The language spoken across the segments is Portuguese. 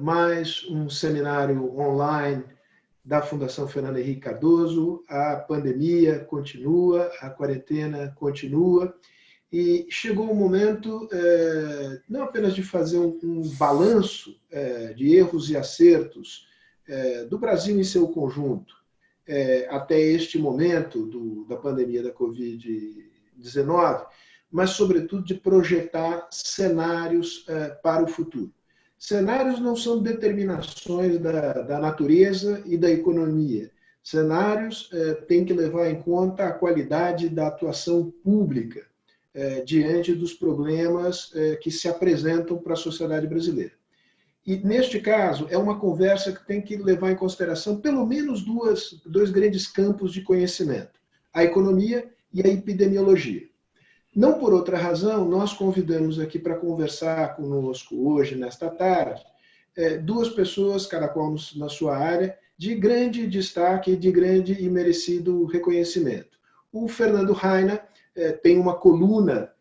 mais um seminário online da Fundação Fernando Henrique Cardoso. A pandemia continua, a quarentena continua, e chegou o momento não apenas de fazer um balanço de erros e acertos do Brasil em seu conjunto, até este momento da pandemia da Covid-19, mas, sobretudo, de projetar cenários para o futuro. Cenários não são determinações da natureza e da economia. Cenários têm que levar em conta a qualidade da atuação pública diante dos problemas que se apresentam para a sociedade brasileira. E, neste caso, é uma conversa que tem que levar em consideração pelo menos dois grandes campos de conhecimento: a economia e a epidemiologia. Não por outra razão, nós convidamos aqui para conversar conosco hoje, nesta tarde, duas pessoas, cada qual na sua área, de grande destaque, de grande e merecido reconhecimento. O Fernando Rainer tem uma coluna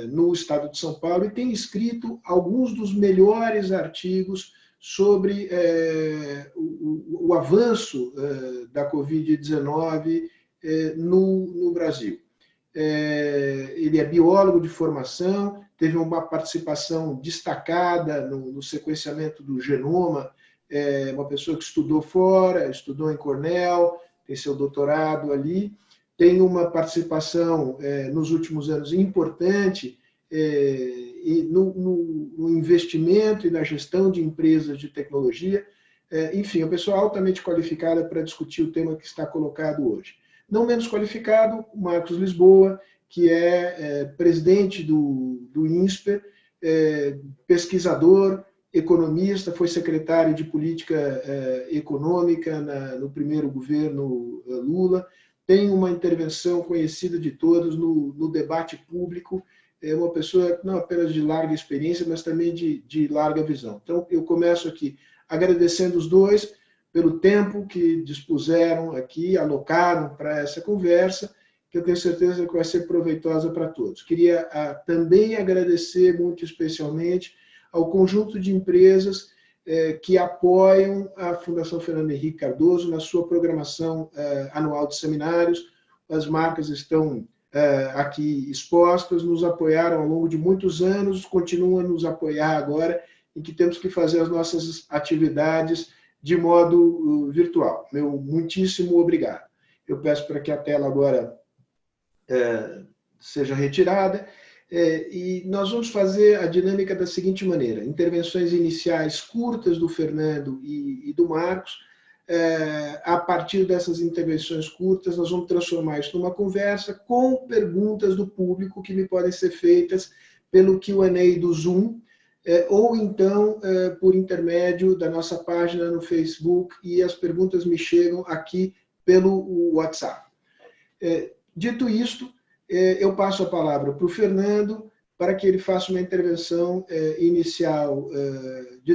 no Estado de São Paulo e tem escrito alguns dos melhores artigos sobre o avanço da Covid-19 no Brasil. Ele é biólogo de formação, teve uma participação destacada no sequenciamento do genoma, uma pessoa que estudou fora, estudou em Cornell, tem seu doutorado ali, tem uma participação nos últimos anos importante no investimento e na gestão de empresas de tecnologia. Enfim, uma pessoa altamente qualificada para discutir o tema que está colocado hoje. Não menos qualificado, o Marcos Lisboa, que é presidente do INSPER, pesquisador, economista, foi secretário de Política Econômica no primeiro governo Lula, tem uma intervenção conhecida de todos no debate público, é uma pessoa não apenas de larga experiência, mas também de larga visão. Então, eu começo aqui agradecendo os dois pelo tempo que dispuseram aqui, alocaram para essa conversa, que eu tenho certeza que vai ser proveitosa para todos. Queria também agradecer muito especialmente ao conjunto de empresas que apoiam a Fundação Fernando Henrique Cardoso na sua programação anual de seminários. As marcas estão aqui expostas, nos apoiaram ao longo de muitos anos, continuam a nos apoiar agora, em que temos que fazer as nossas atividades de modo virtual. Meu muitíssimo obrigado. Eu peço para que a tela agora seja retirada, e nós vamos fazer a dinâmica da seguinte maneira: intervenções iniciais curtas do Fernando e do Marcos. A partir dessas intervenções curtas, nós vamos transformar isso numa conversa com perguntas do público que me podem ser feitas pelo Q&A do Zoom, ou então por intermédio da nossa página no Facebook, e as perguntas me chegam aqui pelo WhatsApp. Dito isto, eu passo a palavra para o Fernando, para que ele faça uma intervenção inicial de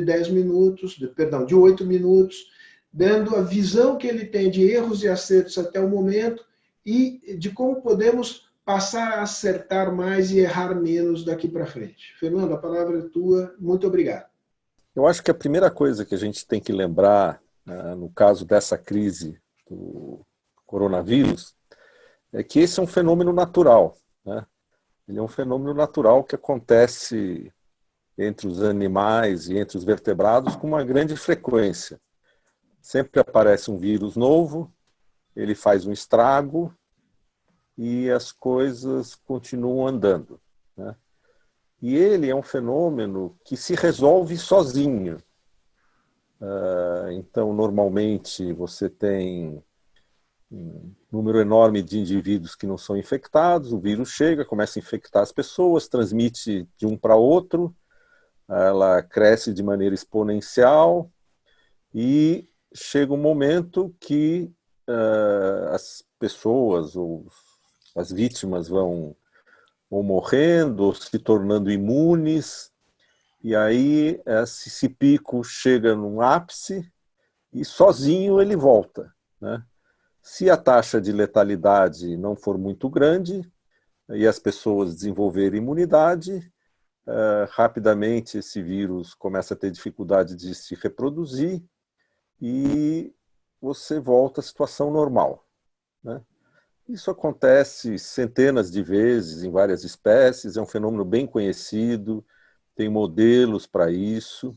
8 minutos, dando a visão que ele tem de erros e acertos até o momento e de como podemos passar a acertar mais e errar menos daqui para frente. Fernando, a palavra é tua. Muito obrigado. Eu acho que a primeira coisa que a gente tem que lembrar, no caso dessa crise do coronavírus, é que esse é um fenômeno natural, né? Ele é um fenômeno natural que acontece entre os animais e entre os vertebrados com uma grande frequência. Sempre aparece um vírus novo, ele faz um estrago, e as coisas continuam andando, né? E ele é um fenômeno que se resolve sozinho. Então, normalmente, você tem um número enorme de indivíduos que não são infectados, o vírus chega, começa a infectar as pessoas, transmite de um para outro, ela cresce de maneira exponencial, e chega um momento que as pessoas ou as vítimas vão morrendo, ou se tornando imunes, e aí esse pico chega num ápice e sozinho ele volta, né? Se a taxa de letalidade não for muito grande e as pessoas desenvolverem imunidade, rapidamente esse vírus começa a ter dificuldade de se reproduzir e você volta à situação normal, né? Isso acontece centenas de vezes em várias espécies, é um fenômeno bem conhecido, tem modelos para isso.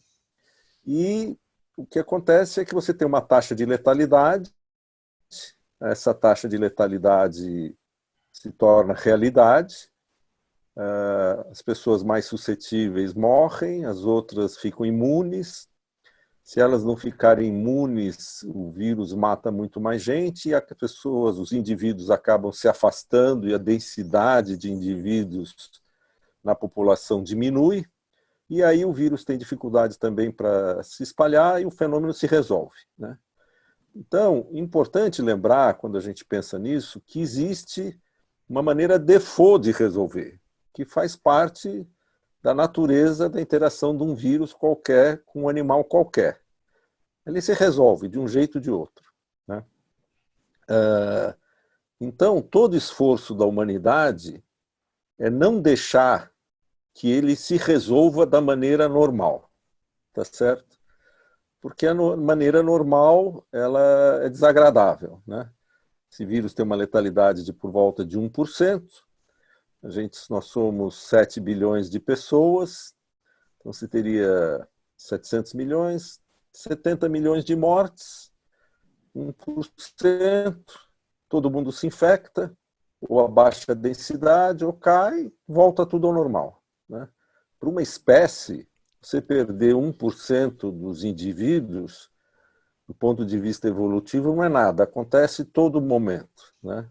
E o que acontece é que você tem uma taxa de letalidade, essa taxa de letalidade se torna realidade, as pessoas mais suscetíveis morrem, as outras ficam imunes. Se elas não ficarem imunes, o vírus mata muito mais gente e as pessoas, os indivíduos acabam se afastando e a densidade de indivíduos na população diminui. E aí o vírus tem dificuldade também para se espalhar e o fenômeno se resolve, né? Então, importante lembrar, quando a gente pensa nisso, que existe uma maneira default de resolver, que faz parte da natureza da interação de um vírus qualquer com um animal qualquer. Ele se resolve de um jeito ou de outro, né? Então, todo esforço da humanidade é não deixar que ele se resolva da maneira normal, tá certo? Porque a maneira normal ela é desagradável, né? Esse vírus tem uma letalidade de por volta de 1%. Nós somos 7 bilhões de pessoas, então você teria 700 milhões, 70 milhões de mortes, 1%, todo mundo se infecta, ou abaixa a densidade, ou cai, volta tudo ao normal, né? Para uma espécie, você perder 1% dos indivíduos, do ponto de vista evolutivo, não é nada, acontece todo momento, né?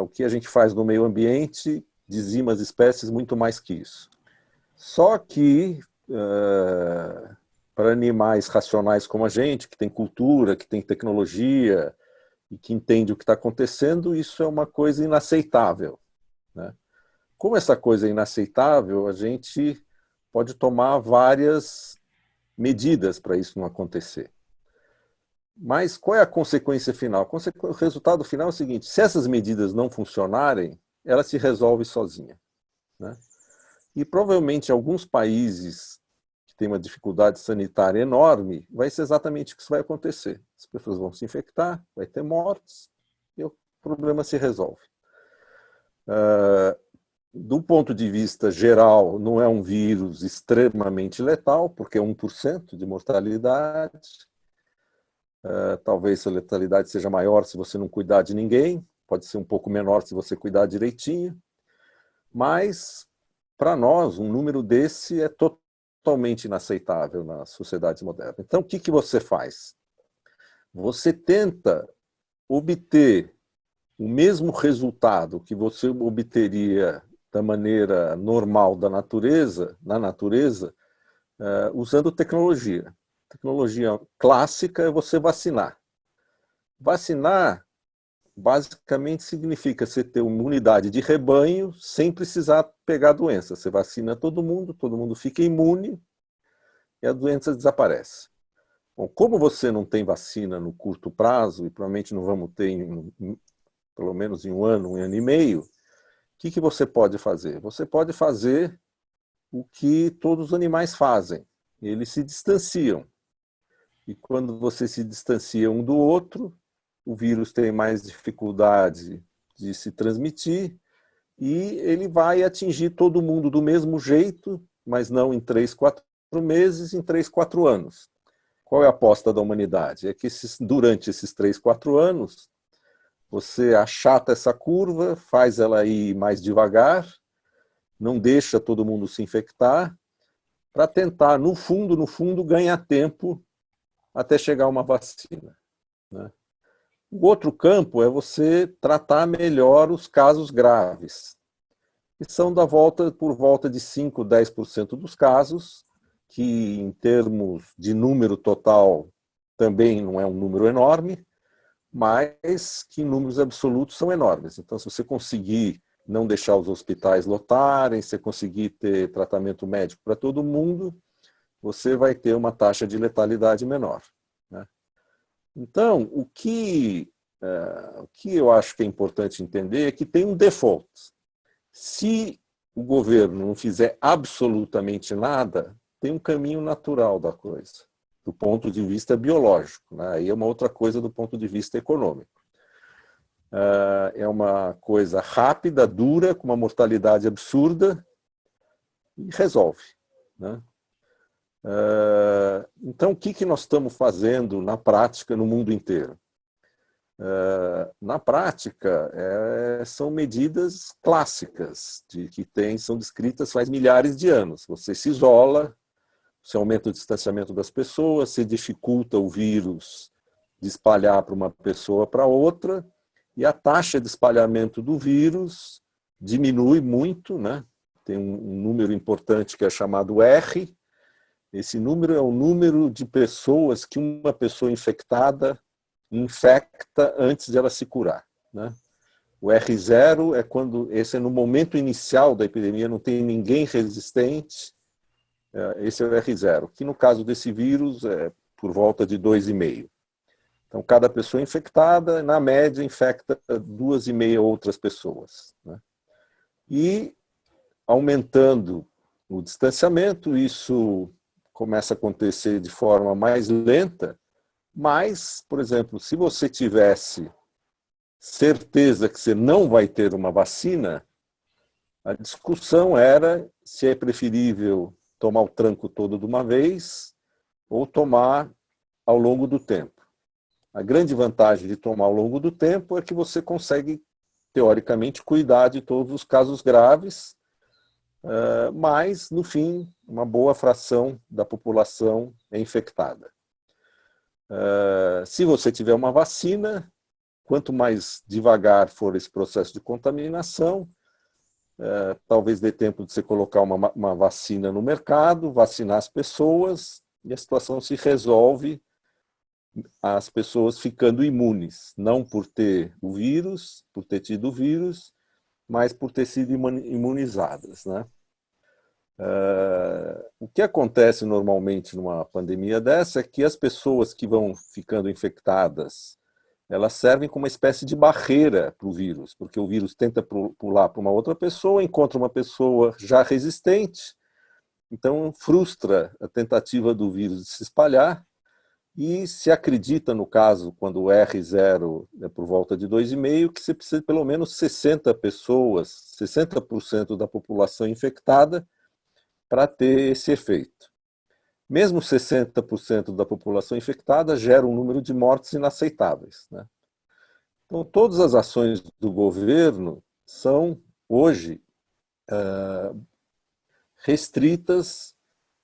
O que a gente faz no meio ambiente dizima as espécies muito mais que isso. Só que, para animais racionais como a gente, que tem cultura, que tem tecnologia e que entende o que está acontecendo, isso é uma coisa inaceitável, né? Como essa coisa é inaceitável, a gente pode tomar várias medidas para isso não acontecer. Mas qual é a consequência final? O resultado final é o seguinte: se essas medidas não funcionarem, ela se resolve sozinha, né? E provavelmente em alguns países que têm uma dificuldade sanitária enorme, vai ser exatamente o que vai acontecer. As pessoas vão se infectar, vai ter mortes e o problema se resolve. Do ponto de vista geral, não é um vírus extremamente letal, porque é 1% de mortalidade. Talvez a letalidade seja maior se você não cuidar de ninguém, pode ser um pouco menor se você cuidar direitinho, mas para nós um número desse é totalmente inaceitável na sociedade moderna. Então o que você faz? Você tenta obter o mesmo resultado que você obteria da maneira normal da natureza, na natureza, usando tecnologia. Tecnologia clássica é você vacinar. Vacinar, basicamente, significa você ter uma imunidade de rebanho sem precisar pegar a doença. Você vacina todo mundo fica imune e a doença desaparece. Bom, como você não tem vacina no curto prazo, e provavelmente não vamos ter pelo menos em um ano e meio, o que você pode fazer? Você pode fazer o que todos os animais fazem. Eles se distanciam. E quando você se distancia um do outro, o vírus tem mais dificuldade de se transmitir e ele vai atingir todo mundo do mesmo jeito, mas não em 3, 4 meses, em 3, 4 anos. Qual é a aposta da humanidade? É que durante esses 3, 4 anos, você achata essa curva, faz ela ir mais devagar, não deixa todo mundo se infectar, para tentar, no fundo, ganhar tempo até chegar uma vacina, né? O outro campo é você tratar melhor os casos graves, que são por volta de 5, 10% dos casos, que em termos de número total também não é um número enorme, mas que em números absolutos são enormes. Então, se você conseguir não deixar os hospitais lotarem, se conseguir ter tratamento médico para todo mundo, você vai ter uma taxa de letalidade menor, né? Então, o que eu acho que é importante entender é que tem um default. Se o governo não fizer absolutamente nada, tem um caminho natural da coisa, do ponto de vista biológico, né? Aí é uma outra coisa do ponto de vista econômico. É uma coisa rápida, dura, com uma mortalidade absurda e resolve, né? Então, o que nós estamos fazendo na prática no mundo inteiro? Na prática, são medidas clássicas, são descritas faz milhares de anos. Você se isola, você aumenta o distanciamento das pessoas, você dificulta o vírus de espalhar para uma pessoa para outra, e a taxa de espalhamento do vírus diminui muito, né? Tem um número importante que é chamado R. Esse número é o número de pessoas que uma pessoa infectada infecta antes de ela se curar, né? O R0 é quando, esse é no momento inicial da epidemia, não tem ninguém resistente, esse é o R0, que no caso desse vírus é por volta de 2,5. Então, cada pessoa infectada, na média, infecta 2,5 outras pessoas, né? E, aumentando o distanciamento, isso começa a acontecer de forma mais lenta, mas, por exemplo, se você tivesse certeza que você não vai ter uma vacina, a discussão era se é preferível tomar o tranco todo de uma vez ou tomar ao longo do tempo. A grande vantagem de tomar ao longo do tempo é que você consegue, teoricamente, cuidar de todos os casos graves, mas, no fim, uma boa fração da população é infectada. Se você tiver uma vacina, quanto mais devagar for esse processo de contaminação, talvez dê tempo de você colocar uma vacina no mercado, vacinar as pessoas, e a situação se resolve, as pessoas ficando imunes, não por ter o vírus, por ter tido o vírus, mas por ter sido imunizadas, né? O que acontece normalmente numa pandemia dessa é que as pessoas que vão ficando infectadas, elas servem como uma espécie de barreira para o vírus, porque o vírus tenta pular para uma outra pessoa, encontra uma pessoa já resistente, então frustra a tentativa do vírus de se espalhar, e se acredita, no caso, quando o R0 é por volta de 2,5, que você precisa de pelo menos 60 pessoas, 60% da população infectada, para ter esse efeito. Mesmo 60% da população infectada gera um número de mortes inaceitáveis, né? Então, todas as ações do governo são, hoje, restritas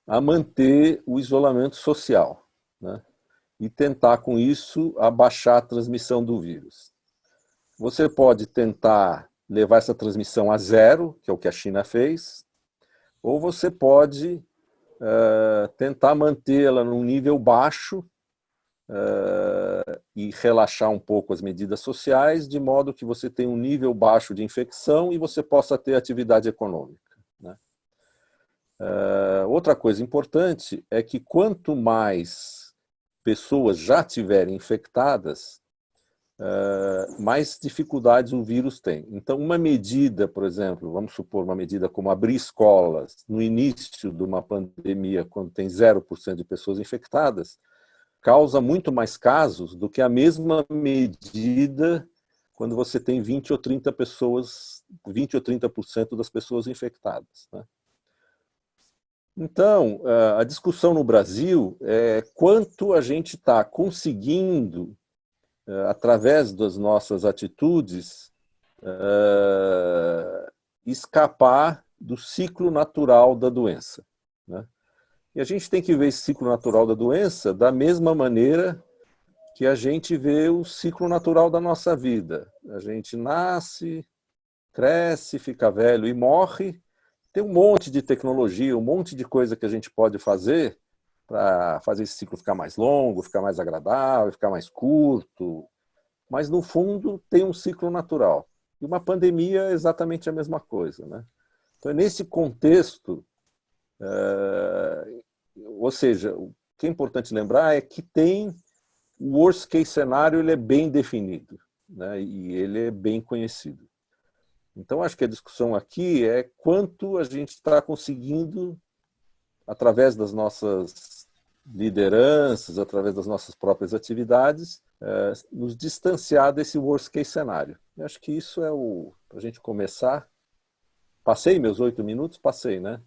a manter o isolamento social, né? E tentar, com isso, abaixar a transmissão do vírus. Você pode tentar levar essa transmissão a zero, que é o que a China fez, ou você pode tentar mantê-la num nível baixo e relaxar um pouco as medidas sociais, de modo que você tenha um nível baixo de infecção e você possa ter atividade econômica, né? Outra coisa importante é que quanto mais pessoas já tiverem infectadas, mais dificuldades o vírus tem. Então, uma medida, por exemplo, vamos supor uma medida como abrir escolas no início de uma pandemia, quando tem 0% de pessoas infectadas, causa muito mais casos do que a mesma medida quando você tem 20 ou 30 pessoas, 20 ou 30% das pessoas infectadas, né? Então, a discussão no Brasil é quanto a gente está conseguindo, através das nossas atitudes, escapar do ciclo natural da doença, né? E a gente tem que ver esse ciclo natural da doença da mesma maneira que a gente vê o ciclo natural da nossa vida. A gente nasce, cresce, fica velho e morre. Tem um monte de tecnologia, um monte de coisa que a gente pode fazer para fazer esse ciclo ficar mais longo, ficar mais agradável, ficar mais curto. Mas, no fundo, tem um ciclo natural. E uma pandemia é exatamente a mesma coisa, né? Então, nesse contexto, ou seja, o que é importante lembrar é que tem o worst case cenário, ele é bem definido, né? E ele é bem conhecido. Então, acho que a discussão aqui é quanto a gente está conseguindo, através das nossas lideranças, através das nossas próprias atividades, nos distanciar desse worst case cenário. Eu acho que isso é para a gente começar. Passei meus 8 minutos? Passei, né?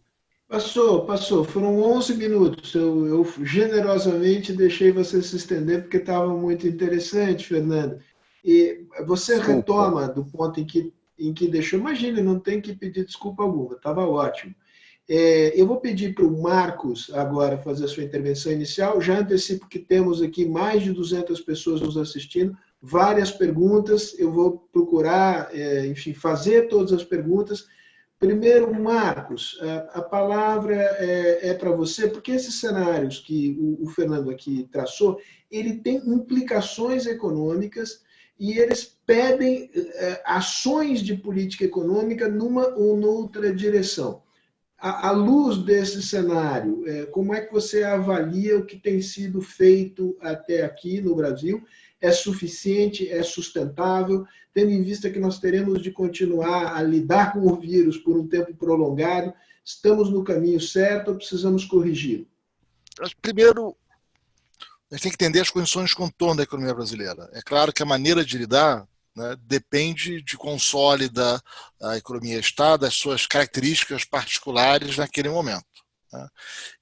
Passou. Foram 11 minutos. Eu generosamente deixei você se estender porque estava muito interessante, Fernando. E você Desculpa. retoma do ponto em que deixou. Imagine, não tem que pedir desculpa alguma, estava ótimo. Eu vou pedir para o Marcos agora fazer a sua intervenção inicial. Já antecipo que temos aqui mais de 200 pessoas nos assistindo, várias perguntas. Eu vou procurar, enfim, fazer todas as perguntas. Primeiro, Marcos, a palavra é para você, porque esses cenários que o Fernando aqui traçou, ele tem implicações econômicas e eles pedem ações de política econômica numa ou noutra direção. À luz desse cenário, como é que você avalia o que tem sido feito até aqui no Brasil? É suficiente? É sustentável? Tendo em vista que nós teremos de continuar a lidar com o vírus por um tempo prolongado, estamos no caminho certo ou precisamos corrigir? Primeiro, a gente tem que entender as condições de contorno da economia brasileira. É claro que a maneira de lidar, né, depende de quão sólida a economia está, das suas características particulares naquele momento. Né?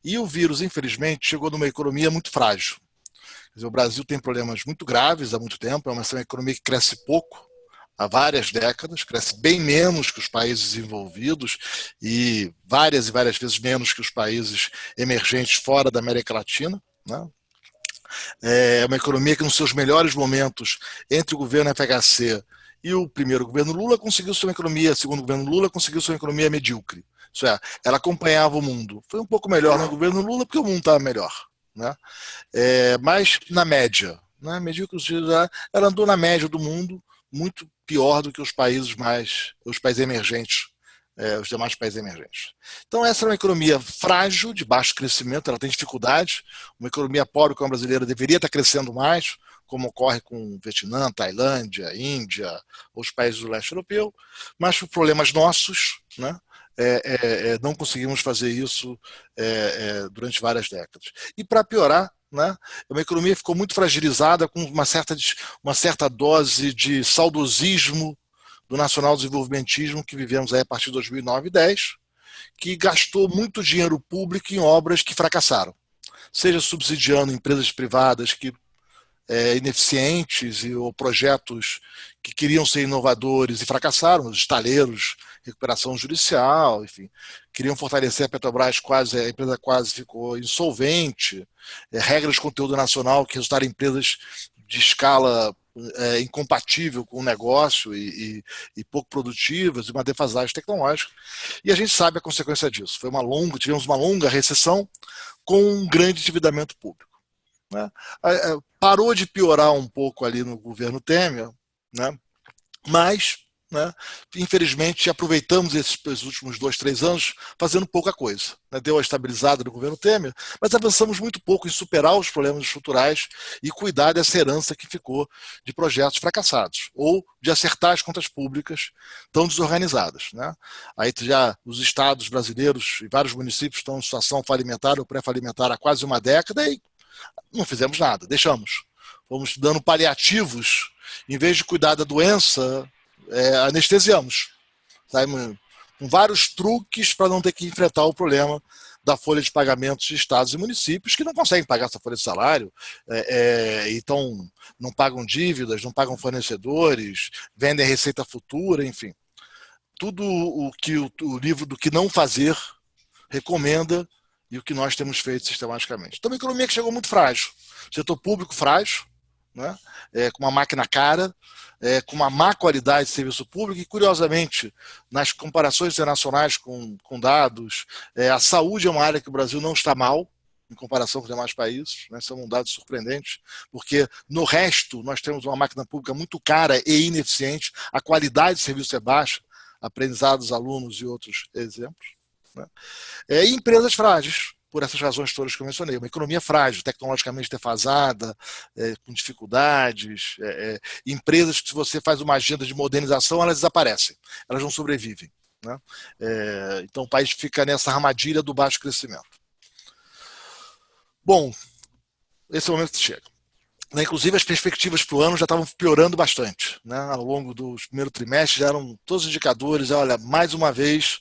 E o vírus, infelizmente, chegou numa economia muito frágil. Quer dizer, o Brasil tem problemas muito graves há muito tempo, é uma economia que cresce pouco, há várias décadas, cresce bem menos que os países desenvolvidos e várias vezes menos que os países emergentes fora da América Latina. Né? É uma economia que nos seus melhores momentos, entre o governo FHC e o primeiro governo Lula, conseguiu ser uma economia, segundo o governo Lula, conseguiu ser uma economia medíocre. Isso é, ela acompanhava o mundo. Foi um pouco melhor no governo Lula porque o mundo estava melhor. Né? Mas na média, né? Medíocre, ela andou na média do mundo, muito pior do que os países emergentes, os demais países emergentes. Então essa é uma economia frágil, de baixo crescimento, ela tem dificuldades. Uma economia pobre como a brasileira deveria estar crescendo mais, como ocorre com Vietnã, Tailândia, Índia, os países do leste europeu, mas por problemas nossos, né? Não conseguimos fazer isso durante várias décadas. E para piorar, né, uma economia que ficou muito fragilizada com uma certa dose de saudosismo do nacional-desenvolvimentismo que vivemos aí a partir de 2009 e 2010, que gastou muito dinheiro público em obras que fracassaram, seja subsidiando empresas privadas que ineficientes ou projetos que queriam ser inovadores e fracassaram, os estaleiros, recuperação judicial, enfim, queriam fortalecer a Petrobras, a empresa quase ficou insolvente, regras de conteúdo nacional que resultaram em empresas de escala incompatível com o negócio e pouco produtivas, e uma defasagem tecnológica. E a gente sabe a consequência disso. Tivemos uma longa recessão com um grande endividamento público. Né? Parou de piorar um pouco ali no governo Temer, né? Mas, né, infelizmente, aproveitamos esses últimos 2, 3 anos fazendo pouca coisa. Né? Deu a estabilizada no governo Temer, mas avançamos muito pouco em superar os problemas estruturais e cuidar dessa herança que ficou de projetos fracassados, ou de acertar as contas públicas tão desorganizadas. Né? Aí já os estados brasileiros e vários municípios estão em situação falimentar ou pré-falimentar há quase uma década e não fizemos nada, deixamos. Fomos dando paliativos, em vez de cuidar da doença, anestesiamos. Sabe? Com vários truques para não ter que enfrentar o problema da folha de pagamentos de estados e municípios que não conseguem pagar essa folha de salário, então não pagam dívidas, não pagam fornecedores, vendem receita futura, enfim. Tudo o que o livro do que não fazer recomenda e o que nós temos feito sistematicamente. Então, uma economia que chegou muito frágil. Setor público frágil, né? Com uma máquina cara, com uma má qualidade de serviço público e, curiosamente, nas comparações internacionais com dados, a saúde é uma área que o Brasil não está mal, em comparação com os demais países, né? São dados surpreendentes, porque no resto nós temos uma máquina pública muito cara e ineficiente, a qualidade de serviço é baixa, aprendizados, alunos e outros exemplos. Né? E empresas frágeis. por essas razões todas que eu mencionei. Uma economia frágil, tecnologicamente defasada, com dificuldades, empresas que, se você faz uma agenda de modernização, elas desaparecem, elas não sobrevivem, né? Então o país fica nessa armadilha do baixo crescimento. Bom, esse é o momento que chega. Inclusive, as perspectivas para o ano já estavam piorando bastante, né? Ao longo dos primeiros trimestres, já eram todos os indicadores. Olha, mais uma vez,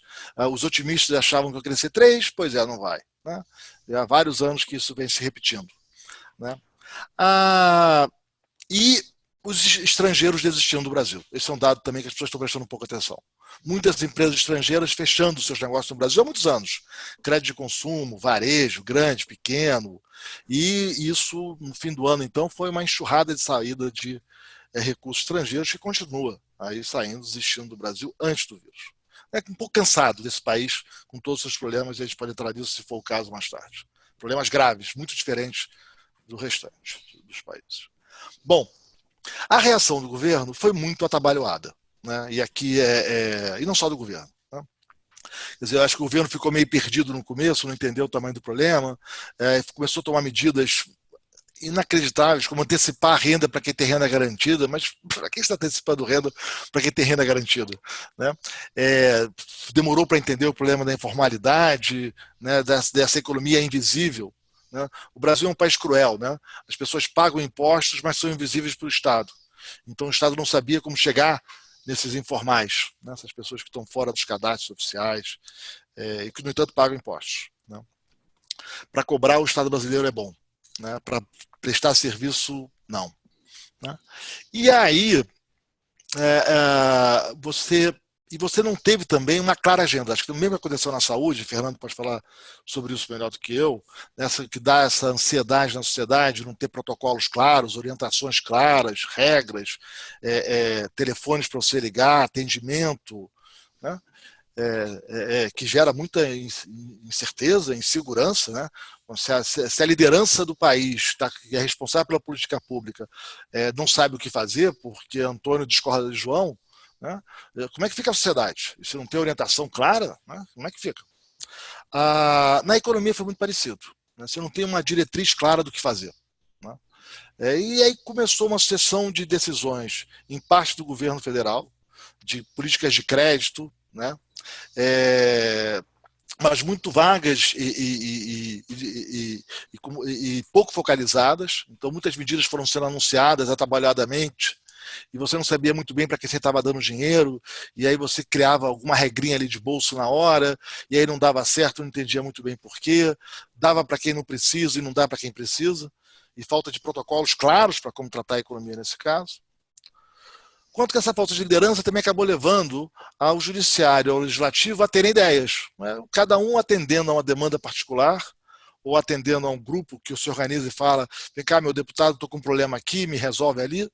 os otimistas achavam que ia crescer 3, pois não vai, né? Já há vários anos que isso vem se repetindo, né? E os estrangeiros desistindo do Brasil. Esse é um dado também que as pessoas estão prestando um pouco atenção. Muitas empresas estrangeiras fechando seus negócios no Brasil há muitos anos. Crédito de consumo, varejo, grande, pequeno. E isso, no fim do ano, então, foi uma enxurrada de saída de recursos estrangeiros que continua aí saindo, desistindo do Brasil antes do vírus. Um pouco cansado desse país, com todos os seus problemas, e a gente pode entrar nisso se for o caso mais tarde. Problemas graves, muito diferentes do restante dos países. Bom, a reação do governo foi muito atabalhoada, né? E aqui e não só do governo, né? Quer dizer, eu acho que o governo ficou meio perdido no começo, não entendeu o tamanho do problema, começou a tomar medidas inacreditáveis, como antecipar a renda para quem tem renda garantida. Mas para quem está antecipando renda para quem tem renda garantida, né? Demorou para entender o problema da informalidade, né? Dessa economia invisível, né? O Brasil é um país cruel, né? As pessoas pagam impostos, mas são invisíveis para o Estado. Então o Estado não sabia como chegar nesses informais, né? Essas pessoas que estão fora dos cadastros oficiais, e que, no entanto, pagam impostos, né? Para cobrar, o Estado brasileiro é bom, né? Para prestar serviço, não, né? E aí você não teve também uma clara agenda. Acho que o mesmo aconteceu na saúde, Fernando pode falar sobre isso melhor do que eu, que dá essa ansiedade na sociedade, não ter protocolos claros, orientações claras, regras, telefones para você ligar, atendimento, né? Que gera muita incerteza, insegurança, né? Se a liderança do país, que é responsável pela política pública, não sabe o que fazer, porque Antônio discorda de João, né? Como é que fica a sociedade? Se não tem orientação clara, né? Como é que fica? Na economia foi muito parecido, né? Você não tem uma diretriz clara do que fazer, né? E aí começou uma sucessão de decisões, em parte do governo federal, de políticas de crédito, né? Mas muito vagas e pouco focalizadas. Então, muitas medidas foram sendo anunciadas atabalhadamente, e você não sabia muito bem para que você estava dando dinheiro, e aí você criava alguma regrinha ali de bolso na hora, e aí não dava certo, não entendia muito bem por quê, dava para quem não precisa e não dá para quem precisa, e falta de protocolos claros para como tratar a economia nesse caso. Quanto que essa falta de liderança também acabou levando ao judiciário, ao legislativo, a terem ideias, né? Cada um atendendo a uma demanda particular, ou atendendo a um grupo que se organiza e fala: vem cá, meu deputado, estou com um problema aqui, me resolve ali.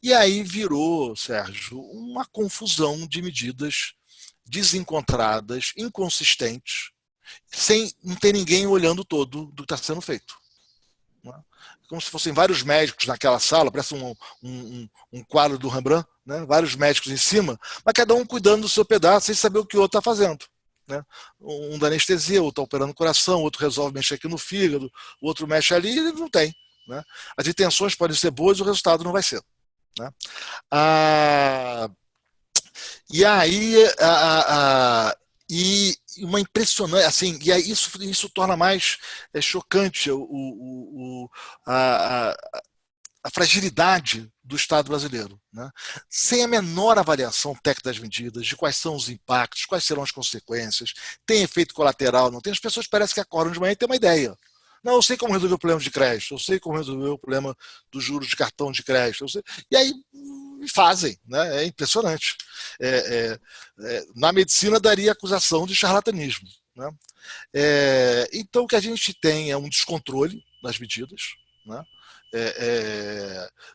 E aí virou, Sérgio, uma confusão de medidas desencontradas, inconsistentes, sem não ter ninguém olhando todo do que está sendo feito, né? Como se fossem vários médicos naquela sala, parece um quadro do Rembrandt, né? Vários médicos em cima, mas cada um cuidando do seu pedaço, sem saber o que o outro está fazendo, né? Um da anestesia, outro está operando o coração, outro resolve mexer aqui no fígado, o outro mexe ali e não tem, né? As intenções podem ser boas e o resultado não vai ser, né? E aí uma impressionante, assim, e aí isso torna mais chocante a fragilidade do Estado brasileiro, né? Sem a menor avaliação técnica das medidas, de quais são os impactos, quais serão as consequências, tem efeito colateral, não tem. As pessoas parecem que acordam de manhã e têm uma ideia. Não, eu sei como resolver o problema de crédito, eu sei como resolver o problema dos juros de cartão de crédito, e aí fazem, né? É impressionante. Na medicina daria acusação de charlatanismo, né? Então o que a gente tem é um descontrole das medidas, né?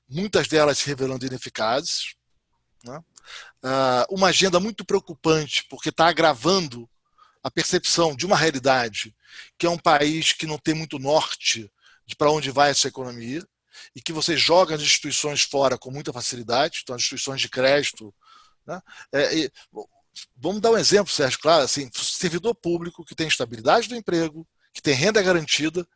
Muitas delas se revelando ineficazes, né? Uma agenda muito preocupante, porque está agravando a percepção de uma realidade que é um país que não tem muito norte de para onde vai essa economia, e que você joga as instituições fora com muita facilidade. Então, as instituições de crédito, né? Vamos dar um exemplo, Sérgio, claro, assim, servidor público que tem estabilidade do emprego, que tem renda garantida,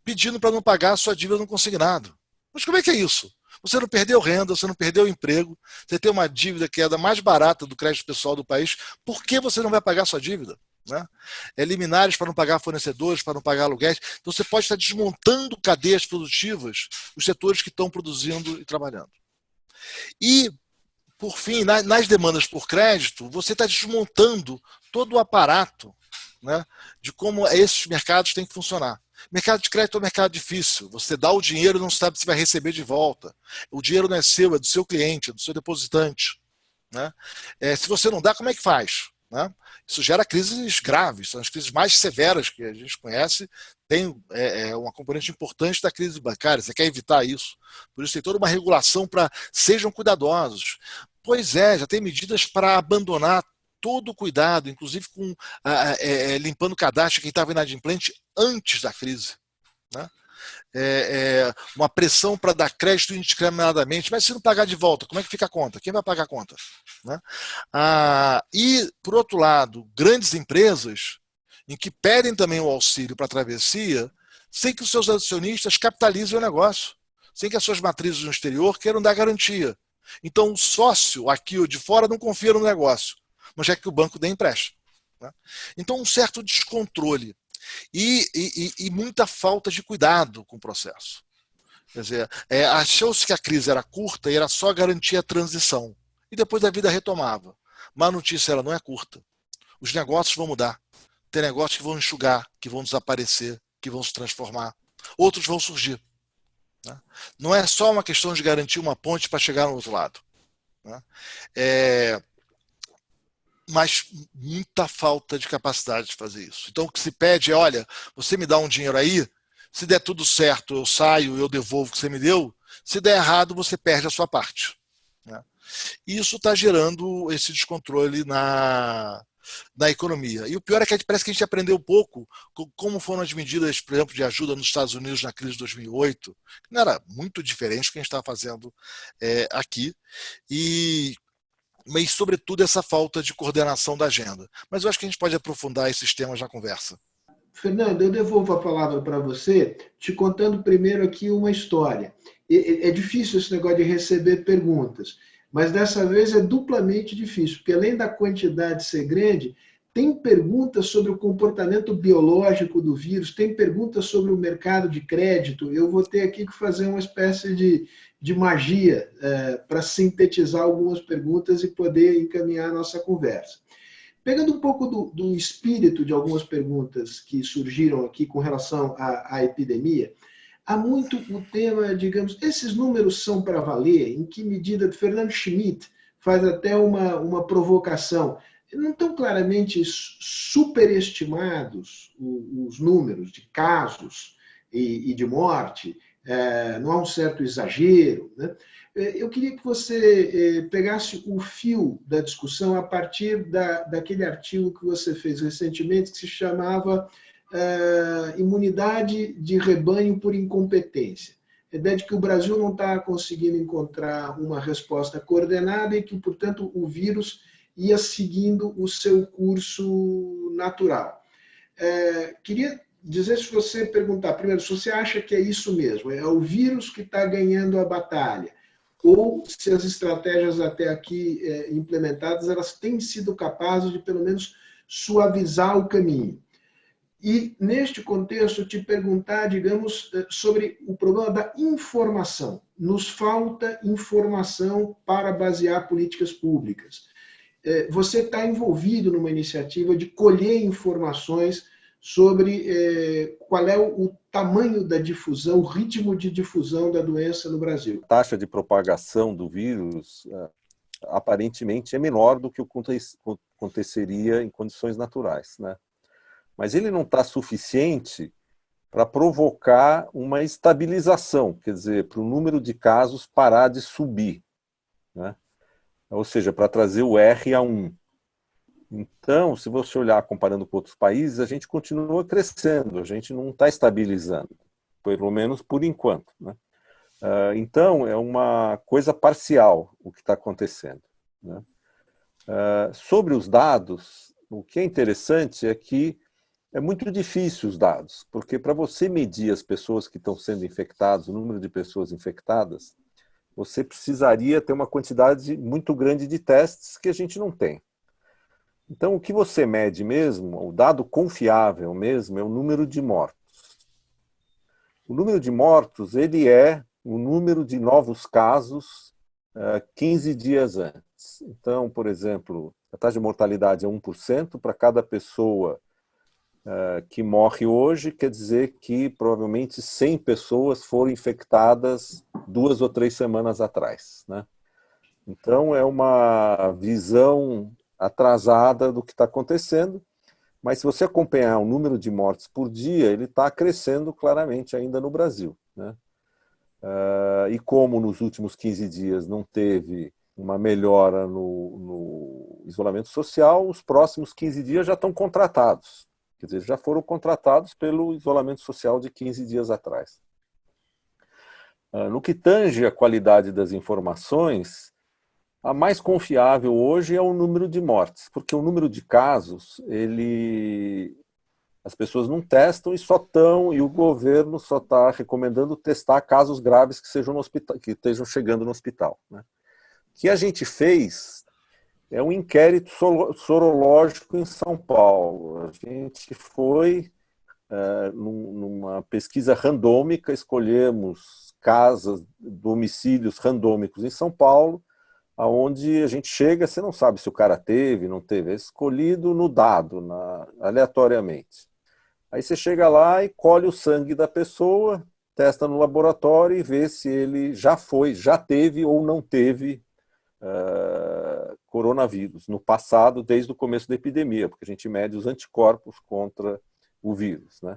pedindo para não pagar a sua dívida no consignado. Mas como é que é isso? Você não perdeu renda, você não perdeu emprego, você tem uma dívida que é da mais barata do crédito pessoal do país, por que você não vai pagar a sua dívida? Né? Liminares para não pagar fornecedores, para não pagar aluguéis. Então você pode estar desmontando cadeias produtivas, os setores que estão produzindo e trabalhando. E, por fim, nas demandas por crédito, você está desmontando todo o aparato, né, de como esses mercados têm que funcionar. Mercado de crédito é um mercado difícil. Você dá o dinheiro e não sabe se vai receber de volta. O dinheiro não é seu, é do seu cliente, é do seu depositante. Né? Se você não dá, como é que faz? Né? Isso gera crises graves, são as crises mais severas que a gente conhece. Tem uma componente importante da crise bancária, você quer evitar isso. Por isso tem toda uma regulação para sejam cuidadosos. Pois já tem medidas para abandonar todo o cuidado, inclusive com limpando o cadastro de quem estava inadimplente antes da crise. Né? Uma pressão para dar crédito indiscriminadamente, mas se não pagar de volta, como é que fica a conta? Quem vai pagar a conta? Né? E, por outro lado, grandes empresas em que pedem também o auxílio para a travessia, sem que os seus acionistas capitalizem o negócio, sem que as suas matrizes no exterior queiram dar garantia. Então, o sócio aqui ou de fora não confia no negócio, mas é que o banco dê empréstimo. Né? Então, um certo descontrole e muita falta de cuidado com o processo. Quer dizer, achou-se que a crise era curta e era só garantir a transição. E depois a vida retomava. Mas a notícia ela não é curta. Os negócios vão mudar. Tem negócios que vão enxugar, que vão desaparecer, que vão se transformar. Outros vão surgir. Né? Não é só uma questão de garantir uma ponte para chegar no outro lado. Né? Mas muita falta de capacidade de fazer isso. Então o que se pede é, olha, você me dá um dinheiro aí, se der tudo certo, eu saio, eu devolvo o que você me deu, se der errado, você perde a sua parte. Né? E isso está gerando esse descontrole na economia. E o pior é que parece que a gente aprendeu um pouco como foram as medidas, por exemplo, de ajuda nos Estados Unidos na crise de 2008, que não era muito diferente do que a gente está fazendo aqui, mas, sobretudo, essa falta de coordenação da agenda. Mas eu acho que a gente pode aprofundar esses temas na conversa. Fernando, eu devolvo a palavra para você, te contando primeiro aqui uma história. É difícil esse negócio de receber perguntas, mas dessa vez é duplamente difícil, porque além da quantidade ser grande, tem perguntas sobre o comportamento biológico do vírus, tem perguntas sobre o mercado de crédito. Eu vou ter aqui que fazer uma espécie de magia para sintetizar algumas perguntas e poder encaminhar a nossa conversa. Pegando um pouco do espírito de algumas perguntas que surgiram aqui com relação à epidemia, há muito o tema, digamos, esses números são para valer? Em que medida? Fernando Schmidt faz até uma provocação. Não estão claramente superestimados os números de casos e de morte? Não há um certo exagero, né? Eu queria que você pegasse o fio da discussão a partir daquele artigo que você fez recentemente, que se chamava Imunidade de Rebanho por Incompetência. A ideia de que o Brasil não está conseguindo encontrar uma resposta coordenada e que, portanto, o vírus ia seguindo o seu curso natural. Queria dizer, se você perguntar, primeiro, se você acha que é isso mesmo, é o vírus que está ganhando a batalha, ou se as estratégias até aqui implementadas, elas têm sido capazes de, pelo menos, suavizar o caminho. E, neste contexto, te perguntar, digamos, sobre o problema da informação. Nos falta informação para basear políticas públicas. Você está envolvido numa iniciativa de colher informações sobre qual é o tamanho da difusão, o ritmo de difusão da doença no Brasil. A taxa de propagação do vírus aparentemente é menor do que o que aconteceria em condições naturais, né? Mas ele não está suficiente para provocar uma estabilização, quer dizer, para o número de casos parar de subir, né? Ou seja, para trazer o R a 1. Então, se você olhar comparando com outros países, a gente continua crescendo, a gente não está estabilizando, pelo menos por enquanto, né? Então, é uma coisa parcial o que está acontecendo, né? Sobre os dados, o que é interessante é que é muito difícil os dados, porque para você medir as pessoas que estão sendo infectadas, o número de pessoas infectadas, você precisaria ter uma quantidade muito grande de testes que a gente não tem. Então, o que você mede mesmo, o dado confiável mesmo, é o número de mortos. O número de mortos, ele é o número de novos casos 15 dias antes. Então, por exemplo, a taxa de mortalidade é 1% para cada pessoa que morre hoje, quer dizer que provavelmente 100 pessoas foram infectadas 2 ou 3 semanas atrás, né? Então, é uma visão atrasada do que está acontecendo, mas se você acompanhar o número de mortes por dia, ele está crescendo claramente ainda no Brasil, né? E como nos últimos 15 dias não teve uma melhora no isolamento social, os próximos 15 dias já estão contratados. Quer dizer, já foram contratados pelo isolamento social de 15 dias atrás. No que tange a qualidade das informações, a mais confiável hoje é o número de mortes, porque o número de casos, as pessoas não testam e o governo só está recomendando testar casos graves que sejam no hospital, que estejam chegando no hospital, né? O que a gente fez é um inquérito sorológico em São Paulo. A gente foi numa pesquisa randômica, escolhemos casas, domicílios randômicos em São Paulo, aonde a gente chega, você não sabe se o cara teve, não teve, é escolhido no dado, aleatoriamente. Aí você chega lá e colhe o sangue da pessoa, testa no laboratório e vê se ele já teve ou não teve coronavírus no passado, desde o começo da epidemia, porque a gente mede os anticorpos contra o vírus, né?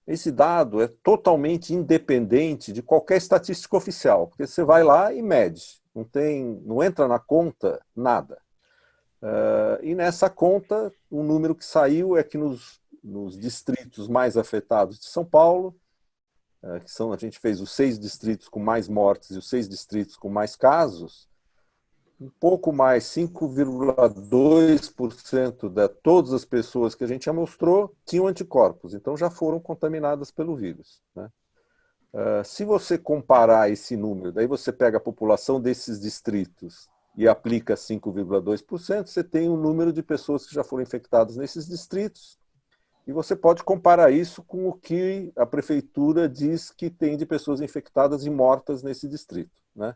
Esse dado é totalmente independente de qualquer estatística oficial, porque você vai lá e mede, não entra na conta nada. E nessa conta, o número que saiu é que nos distritos mais afetados de São Paulo, a gente fez os 6 distritos com mais mortes e os 6 distritos com mais casos, um pouco mais, 5,2% de todas as pessoas que a gente amostrou tinham anticorpos, então já foram contaminadas pelo vírus, né? Se você comparar esse número, daí você pega a população desses distritos e aplica 5,2%, você tem um número de pessoas que já foram infectadas nesses distritos, e você pode comparar isso com o que a prefeitura diz que tem de pessoas infectadas e mortas nesse distrito, né?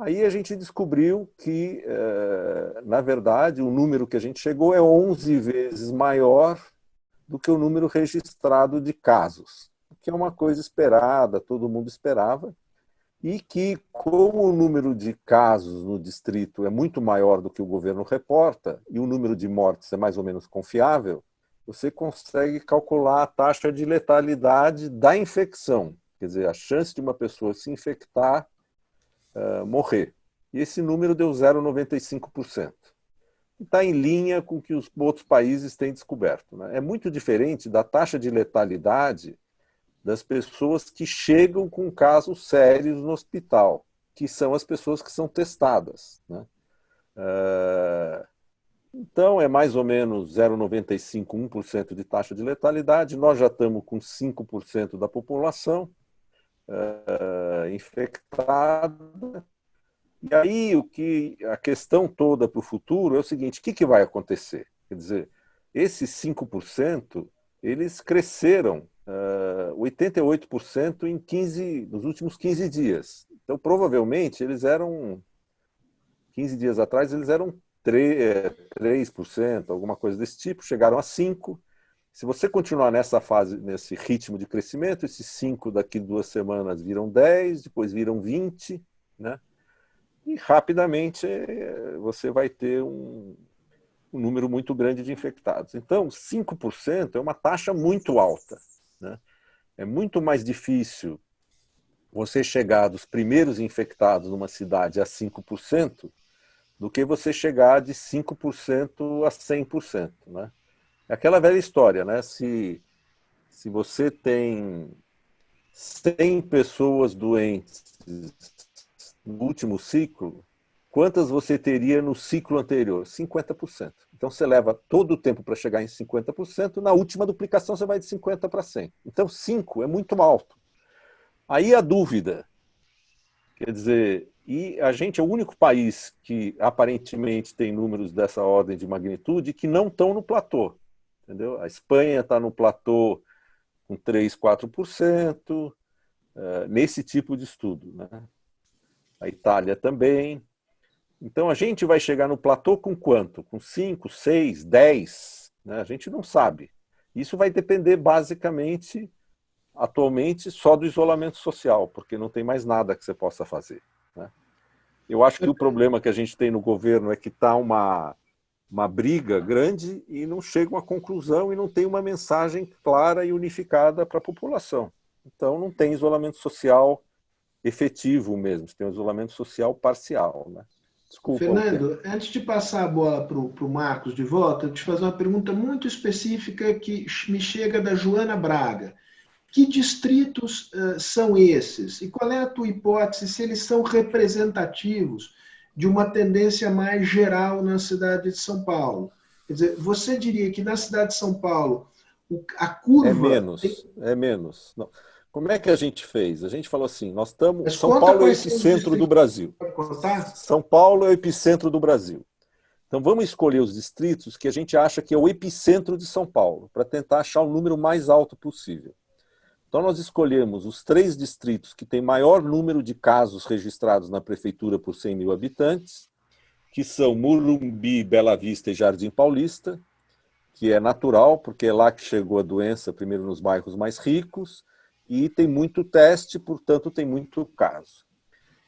Aí a gente descobriu que, na verdade, o número que a gente chegou é 11 vezes maior do que o número registrado de casos, que é uma coisa esperada, todo mundo esperava, e que, como o número de casos no distrito é muito maior do que o governo reporta, e o número de mortes é mais ou menos confiável, você consegue calcular a taxa de letalidade da infecção, quer dizer, a chance de uma pessoa se infectar morrer. E esse número deu 0,95%. Está em linha com o que os outros países têm descoberto, né? É muito diferente da taxa de letalidade das pessoas que chegam com casos sérios no hospital, que são as pessoas que são testadas, né? Então, é mais ou menos 0,95, 1% de taxa de letalidade. Nós já estamos com 5% da população infectada. E aí a questão toda para o futuro é o seguinte: o que vai acontecer? Quer dizer, esses 5%, eles cresceram 88% nos últimos 15 dias. Então, provavelmente, 15 dias atrás, eles eram 3%, alguma coisa desse tipo, chegaram a 5%. Se você continuar nessa fase, nesse ritmo de crescimento, esses 5 daqui 2 semanas viram 10, depois viram 20, né? E rapidamente você vai ter um número muito grande de infectados. Então, 5% é uma taxa muito alta, né? É muito mais difícil você chegar dos primeiros infectados numa cidade a 5% do que você chegar de 5% a 100%, né? É aquela velha história, né? Se você tem 100 pessoas doentes no último ciclo, quantas você teria no ciclo anterior? 50%. Então você leva todo o tempo para chegar em 50%, na última duplicação você vai de 50 para 100. Então 5 é muito alto. Aí a dúvida, quer dizer, e a gente é o único país que aparentemente tem números dessa ordem de magnitude que não estão no platô. Entendeu? A Espanha está no platô com 3, 4%, nesse tipo de estudo, né? A Itália também. Então a gente vai chegar no platô com quanto? Com 5, 6, 10? Né? A gente não sabe. Isso vai depender basicamente, atualmente, só do isolamento social, porque não tem mais nada que você possa fazer. Né? Eu acho que o problema que a gente tem no governo é que está uma briga grande e não chega a uma conclusão e não tem uma mensagem clara e unificada para a população. Então não tem isolamento social efetivo mesmo, tem um isolamento social parcial. Né? Desculpa. Fernando, antes de passar a bola para o Marcos de volta, eu te fazer uma pergunta muito específica que me chega da Joana Braga. Que distritos são esses? E qual é a tua hipótese se eles são representativos de uma tendência mais geral na cidade de São Paulo? Quer dizer, você diria que na cidade de São Paulo a curva... É menos. Não. Como é que a gente fez? A gente falou assim, nós estamos... Mas São Paulo é o epicentro do Brasil. Pode contar? São Paulo é o epicentro do Brasil. Então vamos escolher os distritos que a gente acha que é o epicentro de São Paulo, para tentar achar o número mais alto possível. Então nós escolhemos os 3 distritos que têm maior número de casos registrados na prefeitura por 100 mil habitantes, que são Morumbi, Bela Vista e Jardim Paulista, que é natural, porque é lá que chegou a doença, primeiro nos bairros mais ricos, e tem muito teste, portanto tem muito caso.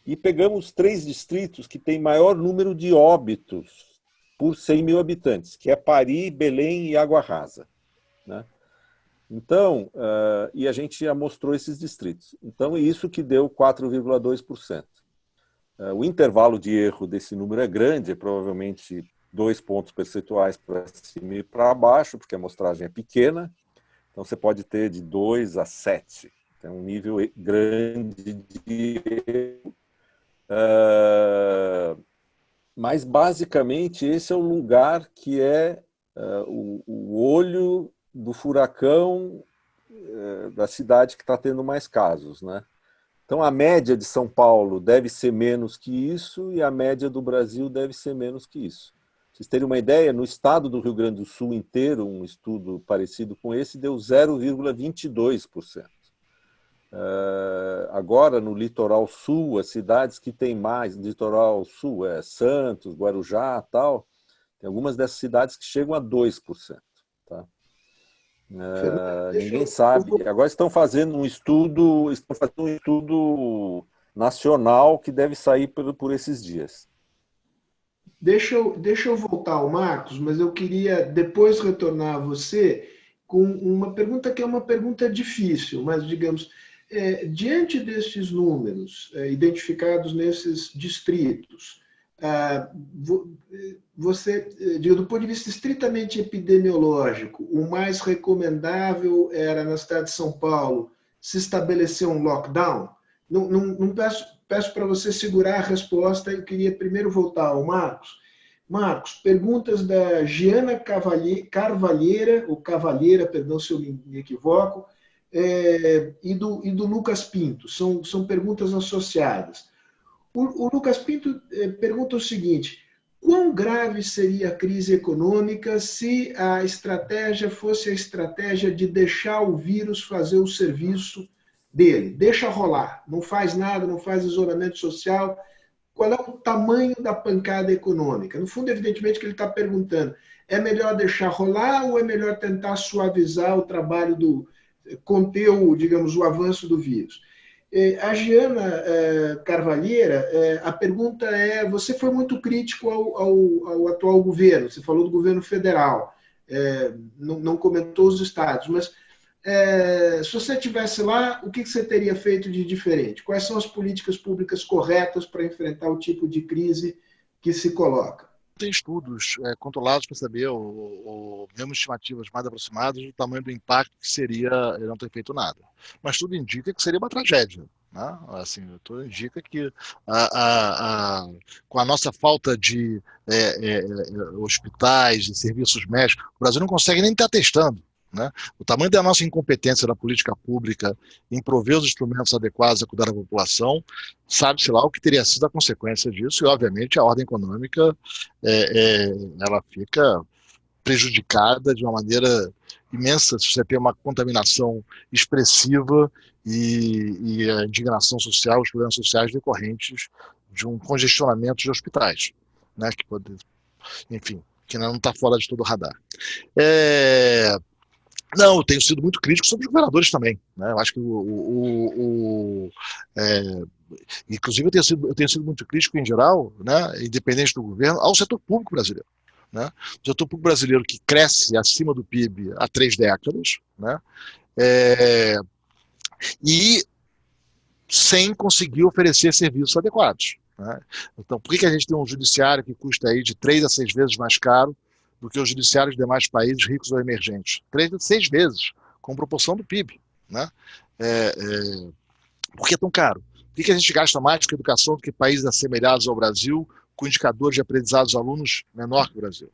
E pegamos 3 distritos que têm maior número de óbitos por 100 mil habitantes, que é Pari, Belém e Água Rasa. Né? Então, e a gente já mostrou esses distritos. Então, é isso que deu 4,2%. O intervalo de erro desse número é grande, é provavelmente 2 pontos percentuais para cima e para baixo, porque a amostragem é pequena. Então, você pode ter de 2 a 7. Tem um nível grande de erro. Mas, basicamente, esse é o lugar que é o olho do furacão da cidade que está tendo mais casos. Né? Então, a média de São Paulo deve ser menos que isso e a média do Brasil deve ser menos que isso. Pra vocês terem uma ideia, no estado do Rio Grande do Sul inteiro, um estudo parecido com esse deu 0,22%. Agora, no litoral sul, as cidades que têm mais, no litoral sul, Santos, Guarujá, tal, tem algumas dessas cidades que chegam a 2%. Tá? Ninguém sabe. Agora estão fazendo um estudo nacional que deve sair por esses dias. Deixa eu voltar ao Marcos, mas eu queria depois retornar a você com uma pergunta que é uma pergunta difícil, mas digamos, diante destes números identificados nesses distritos, você, do ponto de vista estritamente epidemiológico, o mais recomendável era, na cidade de São Paulo, se estabelecer um lockdown? Não peço para você segurar a resposta, eu queria primeiro voltar ao Marcos. Marcos, perguntas da Giana Carvalheira, ou Cavalheira, perdão se eu me equivoco, e do Lucas Pinto, são perguntas associadas. O Lucas Pinto pergunta o seguinte: quão grave seria a crise econômica se a estratégia fosse a estratégia de deixar o vírus fazer o serviço dele? Deixa rolar, não faz nada, não faz isolamento social. Qual é o tamanho da pancada econômica? No fundo, evidentemente, que ele está perguntando: é melhor deixar rolar ou é melhor tentar suavizar o trabalho conter o avanço do vírus? A Giana Carvalheira, a pergunta é: você foi muito crítico ao atual governo, você falou do governo federal, não comentou os estados, mas se você estivesse lá, o que você teria feito de diferente? Quais são as políticas públicas corretas para enfrentar o tipo de crise que se coloca? Tem estudos controlados para saber, mesmo estimativas mais aproximadas, do tamanho do impacto que seria não ter feito nada. Mas tudo indica que seria uma tragédia. né? Assim, tudo indica que com a nossa falta de hospitais e serviços médicos, o Brasil não consegue nem estar testando. Né? O tamanho da nossa incompetência da política pública em prover os instrumentos adequados a cuidar da população, sabe-se lá o que teria sido a consequência disso, e obviamente a ordem econômica ela fica prejudicada de uma maneira imensa se você tem uma contaminação expressiva e a indignação social, os problemas sociais decorrentes de um congestionamento de hospitais, né, que pode, enfim, que não está fora de todo o radar. Não, eu tenho sido muito crítico sobre os governadores também. Né? Eu acho que inclusive eu tenho sido muito crítico em geral, né, independente do governo, ao setor público brasileiro. Né? O setor público brasileiro que cresce acima do PIB há 3 décadas, né? E sem conseguir oferecer serviços adequados. Né? Então, por que a gente tem um judiciário que custa aí de 3 a 6 vezes mais caro do que os judiciários de demais países ricos ou emergentes? 3 a 6 vezes, com proporção do PIB. Né? Por que é tão caro? Por que a gente gasta mais com educação do que países assemelhados ao Brasil, com indicadores de aprendizado dos alunos menor que o Brasil?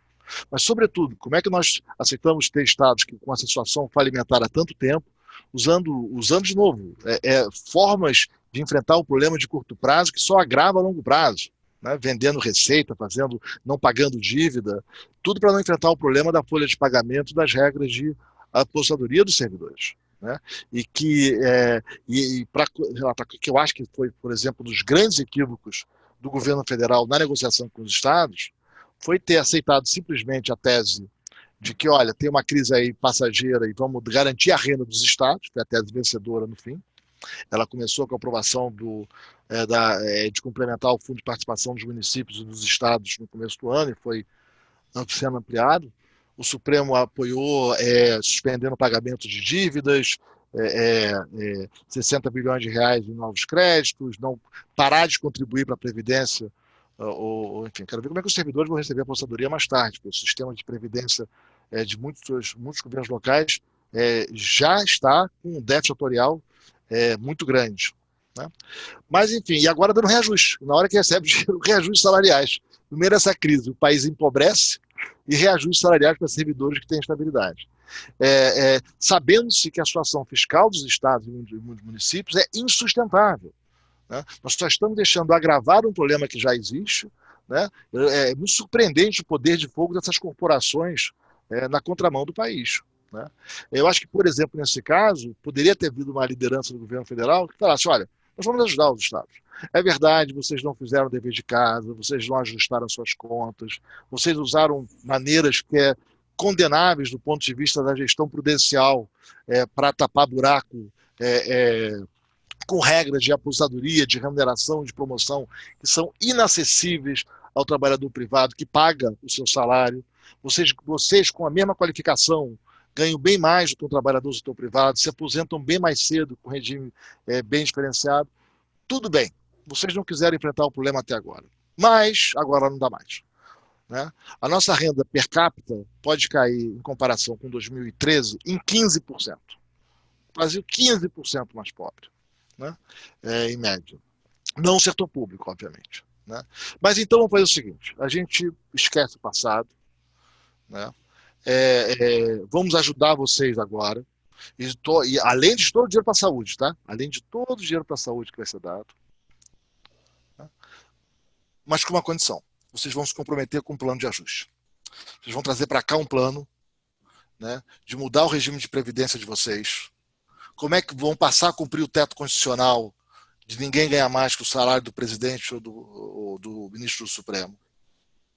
Mas, sobretudo, como é que nós aceitamos ter estados que, com essa situação falimentar há tanto tempo, usando de novo formas de enfrentar o problema de curto prazo que só agrava a longo prazo? Né, vendendo receita, não pagando dívida, tudo para não enfrentar o problema da folha de pagamento das regras de aposentadoria dos servidores. Né, e que para relatar que eu acho que foi, por exemplo, um dos grandes equívocos do governo federal na negociação com os estados, foi ter aceitado simplesmente a tese de que, olha, tem uma crise aí passageira e vamos garantir a renda dos estados, foi a tese vencedora no fim. Ela começou com a aprovação de complementar o Fundo de Participação dos Municípios e dos Estados no começo do ano e foi sendo ampliado. O Supremo apoiou suspendendo o pagamento de dívidas, 60 bilhões de reais em novos créditos, não parar de contribuir para a Previdência. Enfim, quero ver como é que os servidores vão receber a aposentadoria mais tarde, porque o sistema de Previdência de muitos governos locais já está com um déficit atuarial muito grande. Né? Mas, enfim, e agora dando reajuste. Na hora que recebe dinheiro, reajustes salariais. Primeiro essa crise, o país empobrece e reajustes salariais para servidores que têm estabilidade. Sabendo-se que a situação fiscal dos estados e dos municípios é insustentável. Né? Nós só estamos deixando agravar um problema que já existe. Né? É muito surpreendente o poder de fogo dessas corporações na contramão do país. Né? Eu acho que, por exemplo, nesse caso, poderia ter havido uma liderança do governo federal que falasse, olha, nós vamos ajudar os estados. É verdade, vocês não fizeram o dever de casa, vocês não ajustaram suas contas, vocês usaram maneiras que condenáveis do ponto de vista da gestão prudencial para tapar buraco com regras de aposentadoria, de remuneração, de promoção, que são inacessíveis ao trabalhador privado que paga o seu salário. Vocês com a mesma qualificação, ganham bem mais do que um trabalhador do setor privado, se aposentam bem mais cedo, com regime bem diferenciado. Tudo bem, vocês não quiseram enfrentar o problema até agora, mas agora não dá mais. Né? A nossa renda per capita pode cair, em comparação com 2013, em 15%. O Brasil 15% mais pobre, né? Em média. Não o setor público, obviamente. Né? Mas então vamos fazer o seguinte, a gente esquece o passado, né? Vamos ajudar vocês agora, e além de todo o dinheiro para a saúde, tá? Além de todo o dinheiro para a saúde que vai ser dado, tá? Mas com uma condição, vocês vão se comprometer com um plano de ajuste. Vocês vão trazer para cá um plano, né, de mudar o regime de previdência de vocês, como é que vão passar a cumprir o teto constitucional de ninguém ganhar mais que o salário do presidente ou do ministro do Supremo.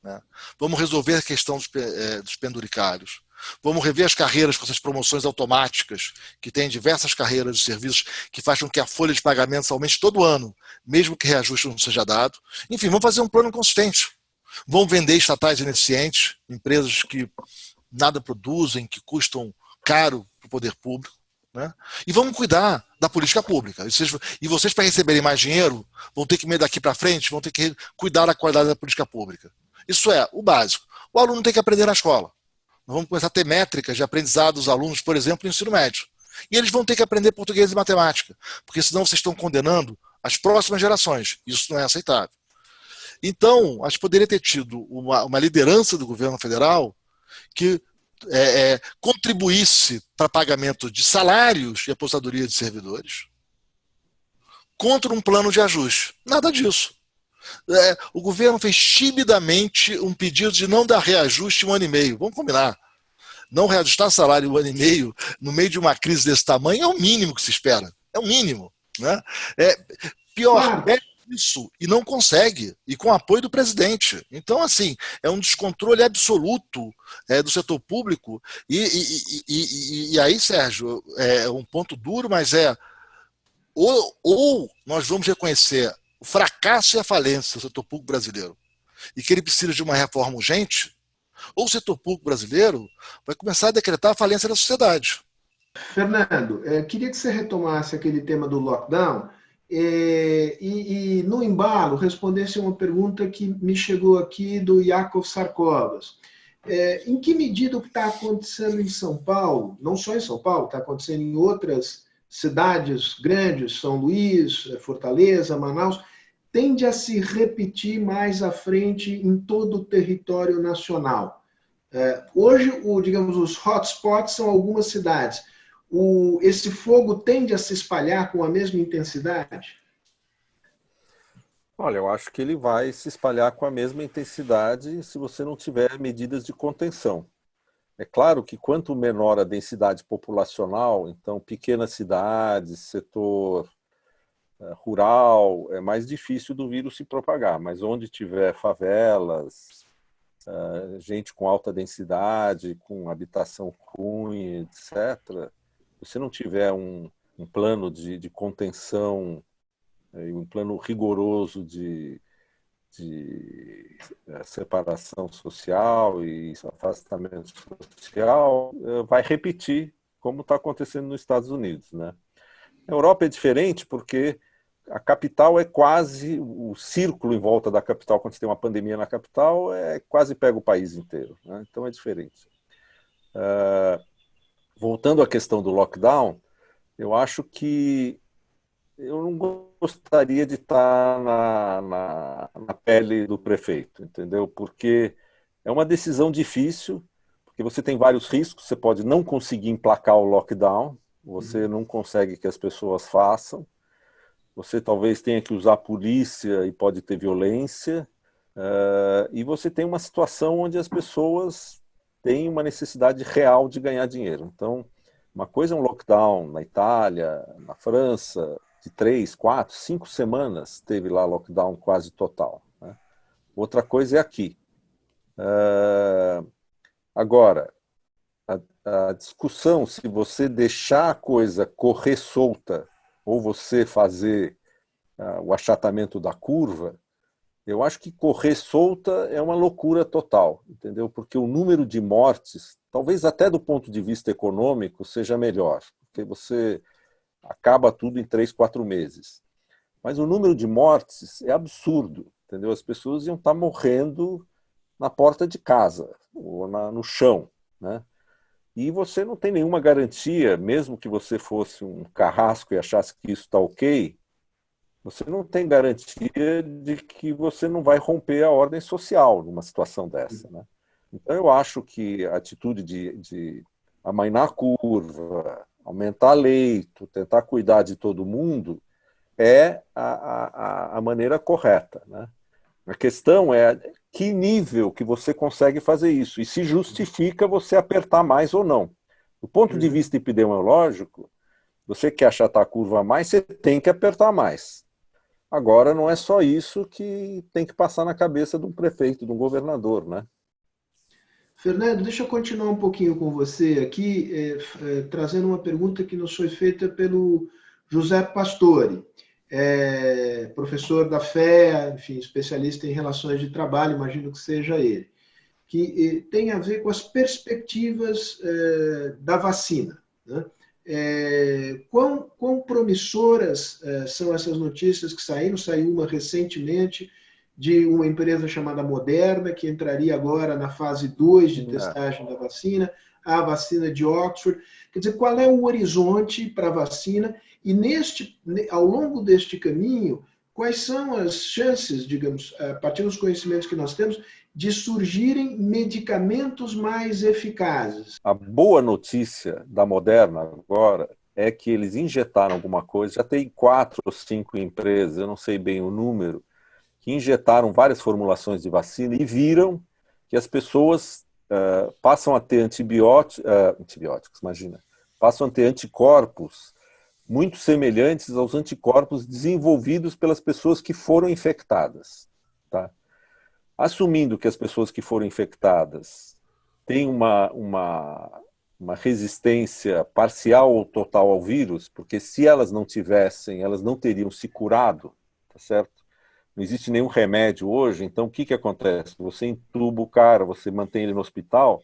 Né? Vamos resolver a questão dos penduricários. Vamos rever as carreiras com essas promoções automáticas, que tem diversas carreiras de serviços que fazem com que a folha de pagamentos aumente todo ano, mesmo que reajuste não seja dado. Enfim, vamos fazer um plano consistente. Vamos vender estatais ineficientes, empresas que nada produzem, que custam caro para o poder público. Né? E vamos cuidar da política pública. E vocês, para receberem mais dinheiro, vão ter que, daqui para frente, vão ter que cuidar da qualidade da política pública. Isso é o básico. O aluno tem que aprender na escola. Nós vamos começar a ter métricas de aprendizado dos alunos, por exemplo, no ensino médio. E eles vão ter que aprender português e matemática, porque senão vocês estão condenando as próximas gerações. Isso não é aceitável. Então, acho que poderia ter tido uma liderança do governo federal que contribuísse para pagamento de salários e aposentadoria de servidores contra um plano de ajuste. Nada disso. O governo fez timidamente um pedido de não dar reajuste 1 ano e meio. Vamos combinar. Não reajustar salário 1 ano e meio no meio de uma crise desse tamanho é o mínimo que se espera. É o mínimo. Né? Pior, é isso. E não consegue. E com apoio do presidente. Então, assim, é um descontrole absoluto do setor público. E aí, Sérgio, é um ponto duro, mas ou nós vamos reconhecer o fracasso e a falência do setor público brasileiro e que ele precisa de uma reforma urgente, ou o setor público brasileiro vai começar a decretar a falência da sociedade. Fernando, queria que você retomasse aquele tema do lockdown e no embalo, respondesse uma pergunta que me chegou aqui do Yakov Sarkovas. Em que medida o que está acontecendo em São Paulo, não só em São Paulo, está acontecendo em outras cidades grandes, São Luís, Fortaleza, Manaus, tende a se repetir mais à frente em todo o território nacional? Hoje, digamos, os hotspots são algumas cidades. Esse fogo tende a se espalhar com a mesma intensidade? Olha, eu acho que ele vai se espalhar com a mesma intensidade se você não tiver medidas de contenção. É claro que quanto menor a densidade populacional, então pequenas cidades, setor rural, é mais difícil do vírus se propagar. Mas onde tiver favelas, gente com alta densidade, com habitação ruim, etc., se você não tiver um plano de contenção, um plano rigoroso de separação social e afastamento social, vai repetir como está acontecendo nos Estados Unidos, né? Na Europa é diferente porque a capital é quase, o círculo em volta da capital, quando você tem uma pandemia na capital, quase pega o país inteiro, né? Então é diferente. Voltando à questão do lockdown, eu acho que eu não gostaria de estar na pele do prefeito, entendeu? Porque é uma decisão difícil, porque você tem vários riscos, você pode não conseguir emplacar o lockdown, você não consegue que as pessoas façam, você talvez tenha que usar a polícia e pode ter violência, e você tem uma situação onde as pessoas têm uma necessidade real de ganhar dinheiro. Então, uma coisa é um lockdown na Itália, na França, de 3, 4, 5 semanas teve lá lockdown quase total, né? Outra coisa é aqui. Agora, a discussão se você deixar a coisa correr solta ou você fazer o achatamento da curva, eu acho que correr solta é uma loucura total, entendeu? Porque o número de mortes, talvez até do ponto de vista econômico, seja melhor, porque você acaba tudo em 3, 4 meses. Mas o número de mortes é absurdo, entendeu? As pessoas iam estar morrendo na porta de casa, ou no chão, né? E você não tem nenhuma garantia, mesmo que você fosse um carrasco e achasse que isso está ok, você não tem garantia de que você não vai romper a ordem social numa situação dessa, né? Então eu acho que a atitude de amainar a curva, aumentar leito, tentar cuidar de todo mundo, é a maneira correta, né? A questão é que nível que você consegue fazer isso e se justifica você apertar mais ou não. Do ponto de vista epidemiológico, você quer achatar a curva mais, você tem que apertar mais. Agora, não é só isso que tem que passar na cabeça de um prefeito, de um governador, né? Fernando, deixa eu continuar um pouquinho com você aqui, trazendo uma pergunta que nos foi feita pelo José Pastore, professor da FEA, enfim, especialista em relações de trabalho, imagino que seja ele, que tem a ver com as perspectivas da vacina, né? Quão promissoras são essas notícias que saíram? Saiu uma recentemente de uma empresa chamada Moderna, que entraria agora na fase 2 de testagem da vacina. a vacina de Oxford. Quer dizer, qual é o horizonte para a vacina? E ao longo deste caminho, quais são as chances, digamos, a partir dos conhecimentos que nós temos, de surgirem medicamentos mais eficazes? A boa notícia da Moderna agora é que eles injetaram alguma coisa, já tem 4 ou 5 empresas, eu não sei bem o número, que injetaram várias formulações de vacina e viram que as pessoas passam a ter antibióticos, imagina, passam a ter anticorpos muito semelhantes aos anticorpos desenvolvidos pelas pessoas que foram infectadas. Tá? Assumindo que as pessoas que foram infectadas têm uma resistência parcial ou total ao vírus, porque se elas não tivessem, elas não teriam se curado, tá certo? Não existe nenhum remédio hoje, então o que acontece? Você entuba o cara, você mantém ele no hospital,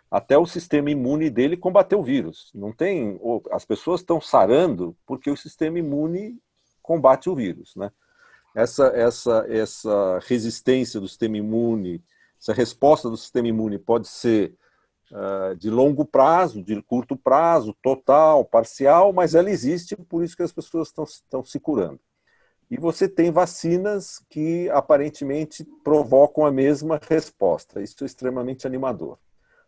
até o sistema imune dele combater o vírus. Não tem, as pessoas estão sarando porque o sistema imune combate o vírus, né? Essa resistência do sistema imune, essa resposta do sistema imune pode ser de longo prazo, de curto prazo, total, parcial, mas ela existe, por isso que as pessoas estão se curando. E você tem vacinas que aparentemente provocam a mesma resposta. Isso é extremamente animador.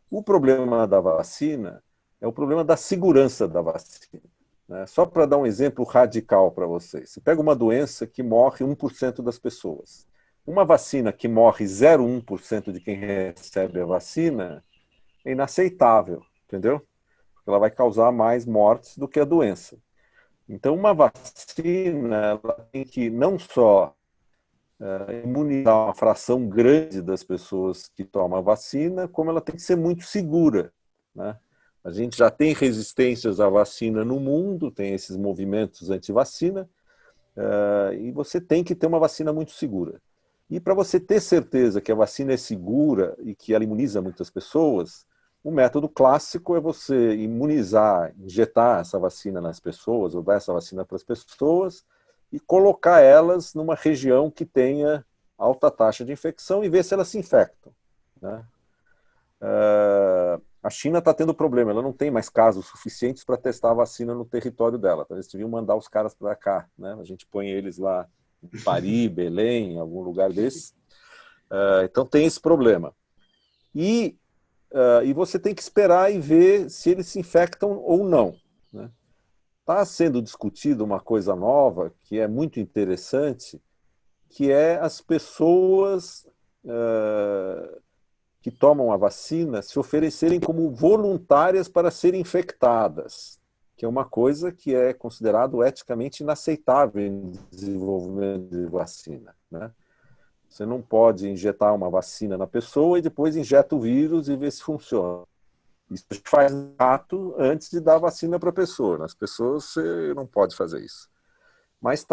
O problema da vacina é o problema da segurança da vacina. Né? Só para dar um exemplo radical para vocês. Você pega uma doença que morre 1% das pessoas. Uma vacina que morre 0,1% de quem recebe a vacina é inaceitável, entendeu? Porque ela vai causar mais mortes do que a doença. Então, uma vacina ela tem que não só imunizar uma fração grande das pessoas que tomam a vacina, como ela tem que ser muito segura. Né? A gente já tem resistências à vacina no mundo, tem esses movimentos anti-vacina, e você tem que ter uma vacina muito segura. E para você ter certeza que a vacina é segura e que ela imuniza muitas pessoas, o método clássico é você imunizar, injetar essa vacina nas pessoas, ou dar essa vacina para as pessoas, e colocar elas numa região que tenha alta taxa de infecção e ver se elas se infectam. Né? A China está tendo problema, ela não tem mais casos suficientes para testar a vacina no território dela. Então, eles deviam mandar os caras para cá. Né? A gente põe eles lá em Paris, Belém, em algum lugar desse. Então tem esse problema. E você tem que esperar e ver se eles se infectam ou não. Né? Está sendo discutido uma coisa nova que é muito interessante, que é as pessoas que tomam a vacina se oferecerem como voluntárias para serem infectadas, que é uma coisa que é considerado eticamente inaceitável em desenvolvimento de vacina. Né? Você não pode injetar uma vacina na pessoa e depois injeta o vírus e vê se funciona. Isso a gente faz rato antes de dar a vacina para a pessoa. Nas pessoas você não pode fazer isso. Mas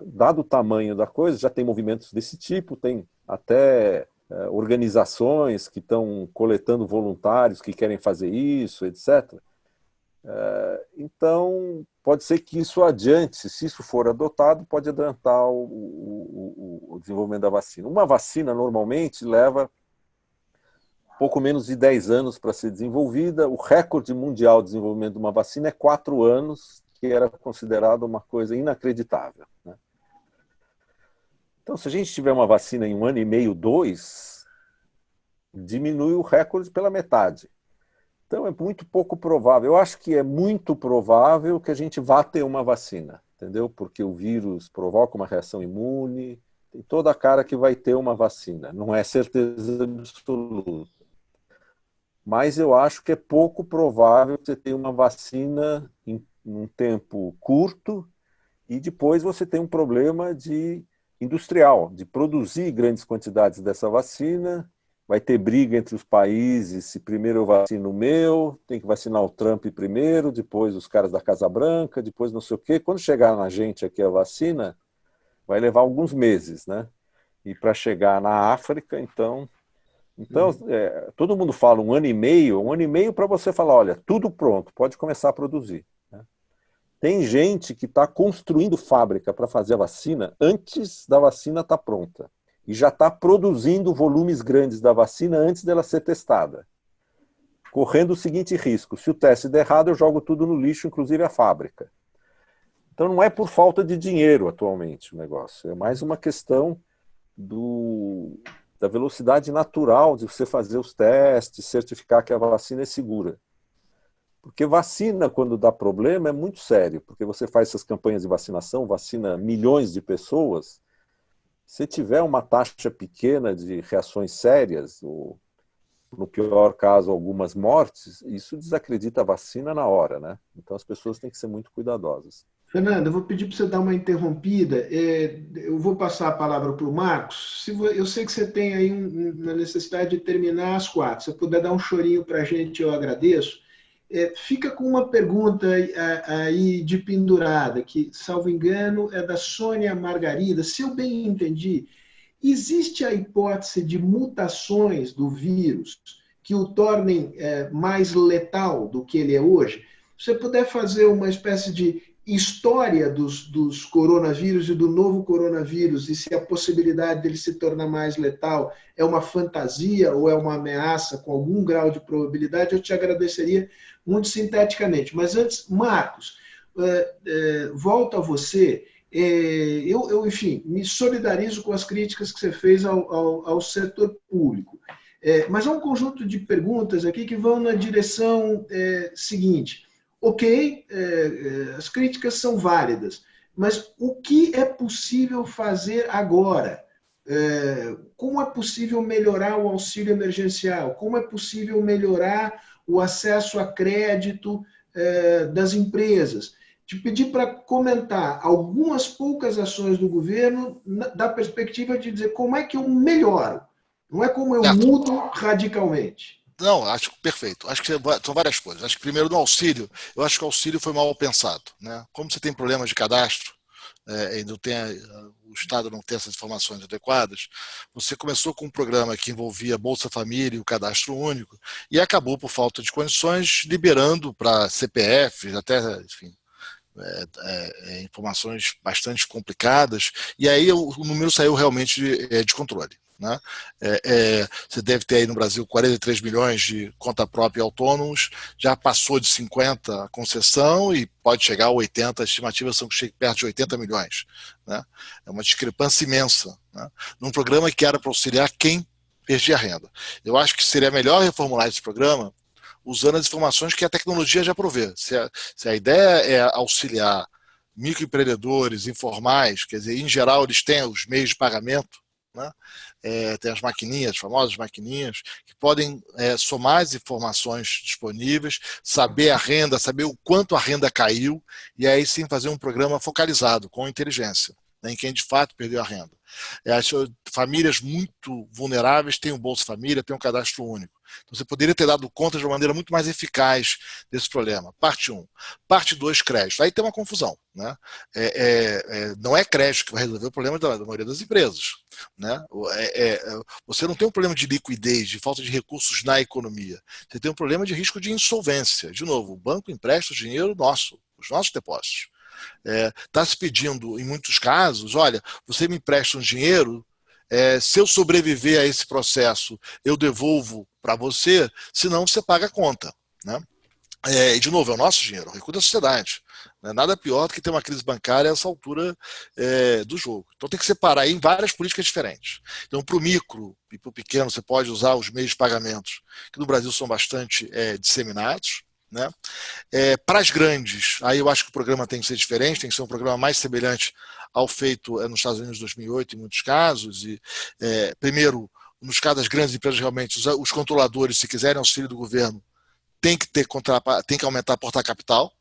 dado o tamanho da coisa, já tem movimentos desse tipo, tem até organizações que estão coletando voluntários que querem fazer isso, etc. Então, pode ser que isso adiante, se isso for adotado, pode adiantar o desenvolvimento da vacina. Uma vacina, normalmente, leva pouco menos de 10 anos para ser desenvolvida. O recorde mundial de desenvolvimento de uma vacina é 4 anos, que era considerado uma coisa inacreditável. Né? Então, se a gente tiver uma vacina em 1 ano e meio, 2, diminui o recorde pela metade. Então, é muito pouco provável. Eu acho que é muito provável que a gente vá ter uma vacina, entendeu? Porque o vírus provoca uma reação imune, tem toda a cara que vai ter uma vacina. Não é certeza absoluta. Mas eu acho que é pouco provável que você tenha uma vacina em um tempo curto e depois você tem um problema industrial, de produzir grandes quantidades dessa vacina. Vai ter briga entre os países, se primeiro eu vacino o meu, tem que vacinar o Trump primeiro, depois os caras da Casa Branca, depois não sei o quê. Quando chegar na gente aqui a vacina, vai levar alguns meses, né? E para chegar na África, então todo mundo fala 1 ano e meio para você falar, olha, tudo pronto, pode começar a produzir. Né? Tem gente que está construindo fábrica para fazer a vacina antes da vacina estar pronta. E já está produzindo volumes grandes da vacina antes dela ser testada. correndo o seguinte risco: se o teste der errado, eu jogo tudo no lixo, inclusive a fábrica. Então não é por falta de dinheiro atualmente o negócio, é mais uma questão da velocidade natural de você fazer os testes, certificar que a vacina é segura. Porque vacina, quando dá problema, é muito sério, porque você faz essas campanhas de vacinação, vacina milhões de pessoas, se tiver uma taxa pequena de reações sérias, ou no pior caso, algumas mortes, isso desacredita a vacina na hora, né? Então as pessoas têm que ser muito cuidadosas. Fernando, eu vou pedir para você dar uma interrompida. Eu vou passar a palavra para o Marcos. Eu sei que você tem aí uma necessidade de terminar às 4. Se você puder dar um chorinho para a gente, eu agradeço. Fica com uma pergunta aí de pendurada, que, salvo engano, é da Sônia Margarida. Se eu bem entendi, existe a hipótese de mutações do vírus que o tornem mais letal do que ele é hoje? Se você puder fazer uma espécie de história dos coronavírus e do novo coronavírus, e se a possibilidade dele se tornar mais letal é uma fantasia ou é uma ameaça com algum grau de probabilidade, eu te agradeceria muito sinteticamente. Mas antes, Marcos, volto a você. Enfim, me solidarizo com as críticas que você fez ao setor público. Mas há um conjunto de perguntas aqui que vão na direção seguinte. Ok, as críticas são válidas, mas o que é possível fazer agora? Como é possível melhorar o auxílio emergencial? Como é possível melhorar o acesso a crédito das empresas? Te pedir para comentar algumas poucas ações do governo da perspectiva de dizer como é que eu melhoro, não é como eu mudo radicalmente. Não, acho perfeito. Acho que são várias coisas. Acho que primeiro no auxílio, eu acho que o auxílio foi mal pensado, né? Como você tem problemas de cadastro, e o Estado não tem essas informações adequadas, você começou com um programa que envolvia Bolsa Família e o cadastro único, e acabou, por falta de condições, liberando para CPFs, até, enfim, informações bastante complicadas, e aí o número saiu realmente de controle. Né? Você deve ter aí no Brasil 43 milhões de conta própria autônomos, já passou de 50 a concessão e pode chegar a 80, as estimativas são que chegue perto de 80 milhões. Né? É uma discrepância imensa, né? Num programa que era para auxiliar quem perdia renda. Eu acho que seria melhor reformular esse programa usando as informações que a tecnologia já provê. Se a ideia é auxiliar microempreendedores informais, quer dizer, em geral eles têm os meios de pagamento, né? Tem as maquininhas, as famosas maquininhas, que podem somar as informações disponíveis, saber a renda, saber o quanto a renda caiu, e aí sim fazer um programa focalizado, com inteligência, né, em quem de fato perdeu a renda. As famílias muito vulneráveis têm o Bolsa Família, têm um cadastro único. Então você poderia ter dado conta de uma maneira muito mais eficaz desse problema. Parte 1. Parte 2, crédito. Aí tem uma confusão. Né? Não é crédito que vai resolver o problema da maioria das empresas. Né? Você não tem um problema de liquidez, de falta de recursos na economia. Você tem um problema de risco de insolvência. De novo, o banco empresta o dinheiro nosso, os nossos depósitos. Está se pedindo, em muitos casos, olha, você me empresta um dinheiro, se eu sobreviver a esse processo, eu devolvo para você, senão você paga a conta. Né? E, de novo, é o nosso dinheiro, é o recurso da sociedade. Não é nada pior do que ter uma crise bancária a essa altura do jogo. Então tem que separar aí em várias políticas diferentes. Então, para o micro e para o pequeno, você pode usar os meios de pagamentos, que no Brasil são bastante disseminados. Né? Para as grandes, aí eu acho que o programa tem que ser diferente, tem que ser um programa mais semelhante ao feito nos Estados Unidos em 2008, em muitos casos. E, primeiro, nos casos das grandes empresas, realmente, os controladores, se quiserem auxílio do governo, tem que aumentar, aportar capital.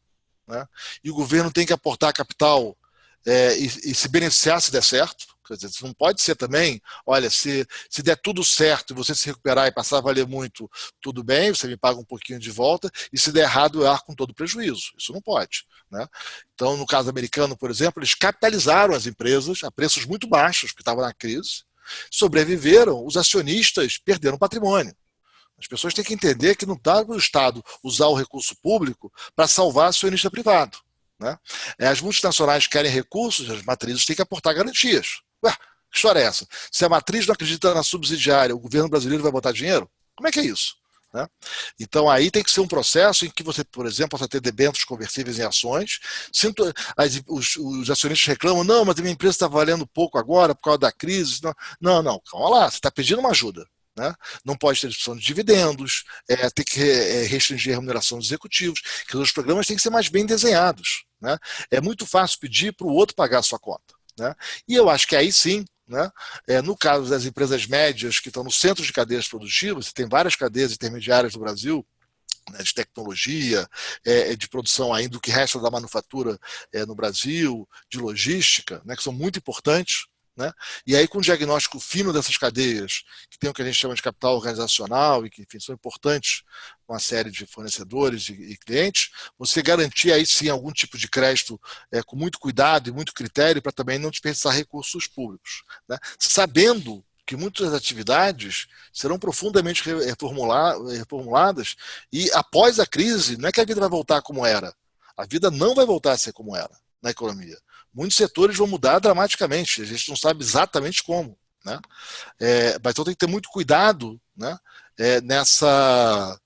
Né? E o governo tem que aportar capital e se beneficiar se der certo. Quer dizer, não pode ser também, olha, se der tudo certo e você se recuperar e passar a valer muito, tudo bem, você me paga um pouquinho de volta, e se der errado, eu arco com todo prejuízo. Isso não pode. Né? Então, no caso americano, por exemplo, eles capitalizaram as empresas a preços muito baixos, porque estavam na crise, sobreviveram, os acionistas perderam patrimônio. As pessoas têm que entender que não dá para o Estado usar o recurso público para salvar acionista privado. Né? As multinacionais querem recursos, as matrizes têm que aportar garantias. Ué, que história é essa? Se a matriz não acredita na subsidiária, o governo brasileiro vai botar dinheiro? Como é que é isso? né? Então aí tem que ser um processo em que você, por exemplo, possa ter debêntures conversíveis em ações. Os acionistas reclamam, não, mas a minha empresa está valendo pouco agora por causa da crise. Não, calma lá, você está pedindo uma ajuda, né? Não pode ter distribuição de dividendos, tem que restringir a remuneração dos executivos, que os programas têm que ser mais bem desenhados, né? É muito fácil pedir para o outro pagar a sua conta, né? E eu acho que aí sim, né? No caso das empresas médias que estão no centro de cadeias produtivas, tem várias cadeias intermediárias no Brasil, né, de tecnologia, de produção ainda do que resta da manufatura no Brasil, de logística, né, que são muito importantes, né? E aí, com o diagnóstico fino dessas cadeias, que tem o que a gente chama de capital organizacional e que, enfim, são importantes com uma série de fornecedores e clientes, você garantir aí sim algum tipo de crédito com muito cuidado e muito critério para também não desperdiçar recursos públicos, né? Sabendo que muitas atividades serão profundamente reformuladas e após a crise, não é que a vida vai voltar como era, a vida não vai voltar a ser como era na economia. Muitos setores vão mudar dramaticamente, a gente não sabe exatamente como, né? Mas então tem que ter muito cuidado, né, nessa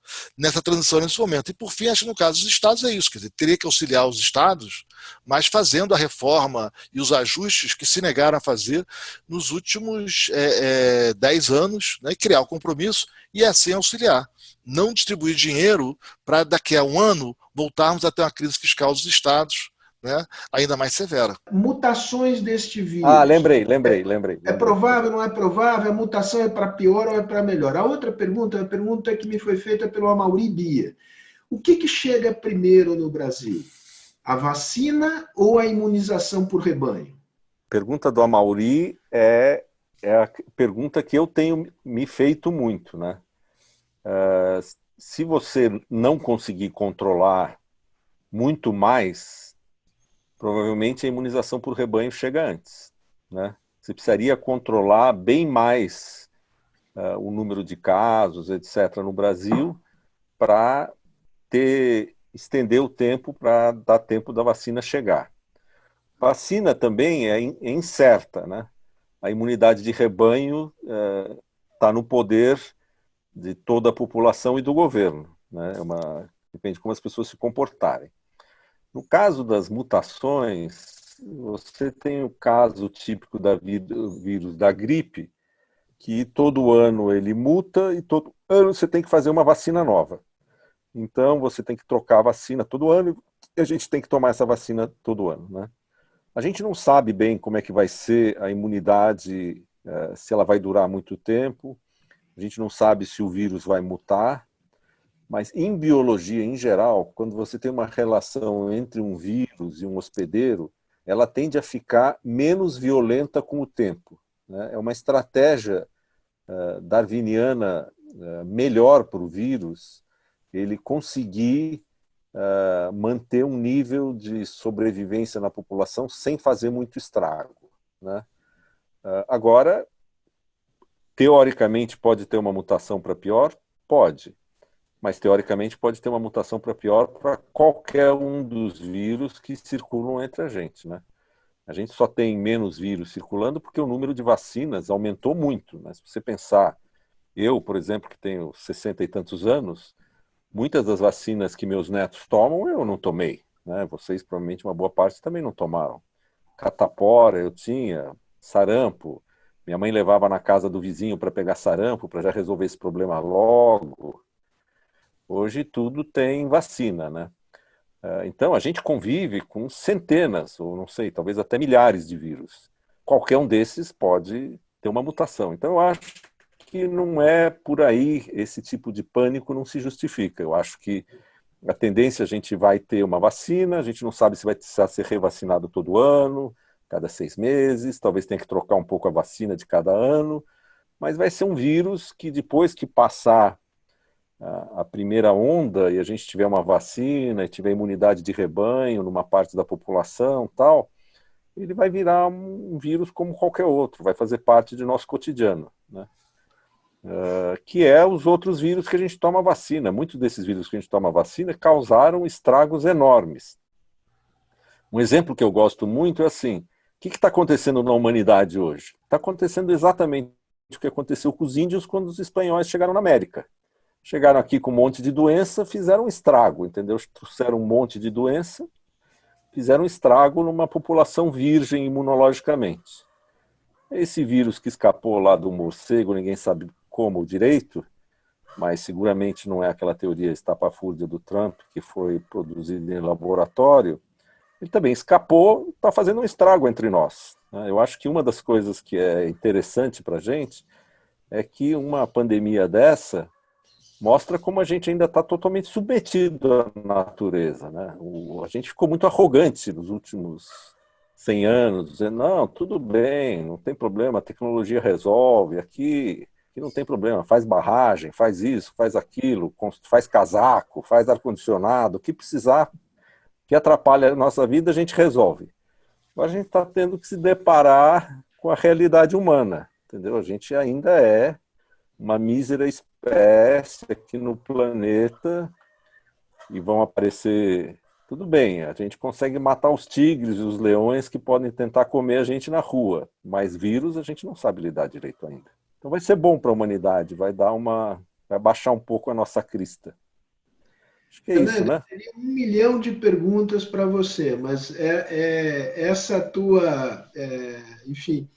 transição nesse momento. E por fim, acho que no caso dos estados é isso, quer dizer, teria que auxiliar os estados, mas fazendo a reforma e os ajustes que se negaram a fazer nos últimos 10 anos, né, e criar o compromisso e assim auxiliar. Não distribuir dinheiro para daqui a um ano voltarmos a ter uma crise fiscal dos estados, né, ainda mais severa. Mutações deste vírus. Lembrei. É provável, não é provável? A mutação é para pior ou é para melhor? A outra pergunta, a pergunta que me foi feita pelo Amaury Bia. O que chega primeiro no Brasil? A vacina ou a imunização por rebanho? Pergunta do Amaury é a pergunta que eu tenho me feito muito, né? Se você não conseguir controlar muito mais, provavelmente a imunização por rebanho chega antes, né? Você precisaria controlar bem mais o número de casos, etc., no Brasil, para estender o tempo, para dar tempo da vacina chegar. Vacina também é incerta, né? A imunidade de rebanho está no poder de toda a população e do governo, né? Depende de como as pessoas se comportarem. No caso das mutações, você tem o caso típico do vírus da gripe, que todo ano ele muta e todo ano você tem que fazer uma vacina nova. Então você tem que trocar a vacina todo ano e a gente tem que tomar essa vacina todo ano, né? A gente não sabe bem como é que vai ser a imunidade, se ela vai durar muito tempo, a gente não sabe se o vírus vai mutar. Mas em biologia, em geral, quando você tem uma relação entre um vírus e um hospedeiro, ela tende a ficar menos violenta com o tempo, né? É uma estratégia darwiniana melhor para o vírus ele conseguir manter um nível de sobrevivência na população sem fazer muito estrago, né? Agora, teoricamente, pode ter uma mutação para pior? Pode. Mas, teoricamente, pode ter uma mutação para pior para qualquer um dos vírus que circulam entre a gente, né? A gente só tem menos vírus circulando porque o número de vacinas aumentou muito, né? Se você pensar, eu, por exemplo, que tenho 60 e tantos anos, muitas das vacinas que meus netos tomam, eu não tomei, né? Vocês, provavelmente, uma boa parte também não tomaram. Catapora eu tinha, sarampo. Minha mãe levava na casa do vizinho para pegar sarampo, para já resolver esse problema logo. Hoje tudo tem vacina, né? Então a gente convive com centenas, ou não sei, talvez até milhares de vírus. Qualquer um desses pode ter uma mutação. Então eu acho que não é por aí, esse tipo de pânico não se justifica. Eu acho que a tendência a gente vai ter uma vacina, a gente não sabe se vai precisar ser revacinado todo ano, cada 6 meses, talvez tenha que trocar um pouco a vacina de cada ano, mas vai ser um vírus que depois que passar a primeira onda e a gente tiver uma vacina e tiver imunidade de rebanho numa parte da população tal, ele vai virar um vírus como qualquer outro, vai fazer parte de nosso cotidiano, né? Que é os outros vírus que a gente toma vacina. Muitos desses vírus que a gente toma vacina causaram estragos enormes. Um exemplo que eu gosto muito é assim, o que está acontecendo na humanidade hoje? Está acontecendo exatamente o que aconteceu com os índios quando os espanhóis chegaram na América. chegaram aqui com um monte de doença, fizeram um estrago, entendeu? Trouxeram um monte de doença, fizeram um estrago numa população virgem imunologicamente. Esse vírus que escapou lá do morcego, ninguém sabe como direito, mas seguramente não é aquela teoria estapafúrdia do Trump, que foi produzida em laboratório. Ele também escapou e está fazendo um estrago entre nós. Eu acho que uma das coisas que é interessante para a gente é que uma pandemia dessa mostra como a gente ainda está totalmente submetido à natureza, né? A gente ficou muito arrogante nos últimos 100 anos, dizendo, não, tudo bem, não tem problema, a tecnologia resolve, aqui não tem problema, faz barragem, faz isso, faz aquilo, faz casaco, faz ar-condicionado, o que precisar, que atrapalha a nossa vida, a gente resolve. Agora a gente está tendo que se deparar com a realidade humana, entendeu? A gente ainda é uma mísera espécie aqui no planeta e vão aparecer... Tudo bem, a gente consegue matar os tigres e os leões que podem tentar comer a gente na rua, mas vírus a gente não sabe lidar direito ainda. Então vai ser bom para a humanidade, vai baixar um pouco a nossa crista. Acho que é isso, né? Teria 1 milhão de perguntas para você, mas essa tua, enfim,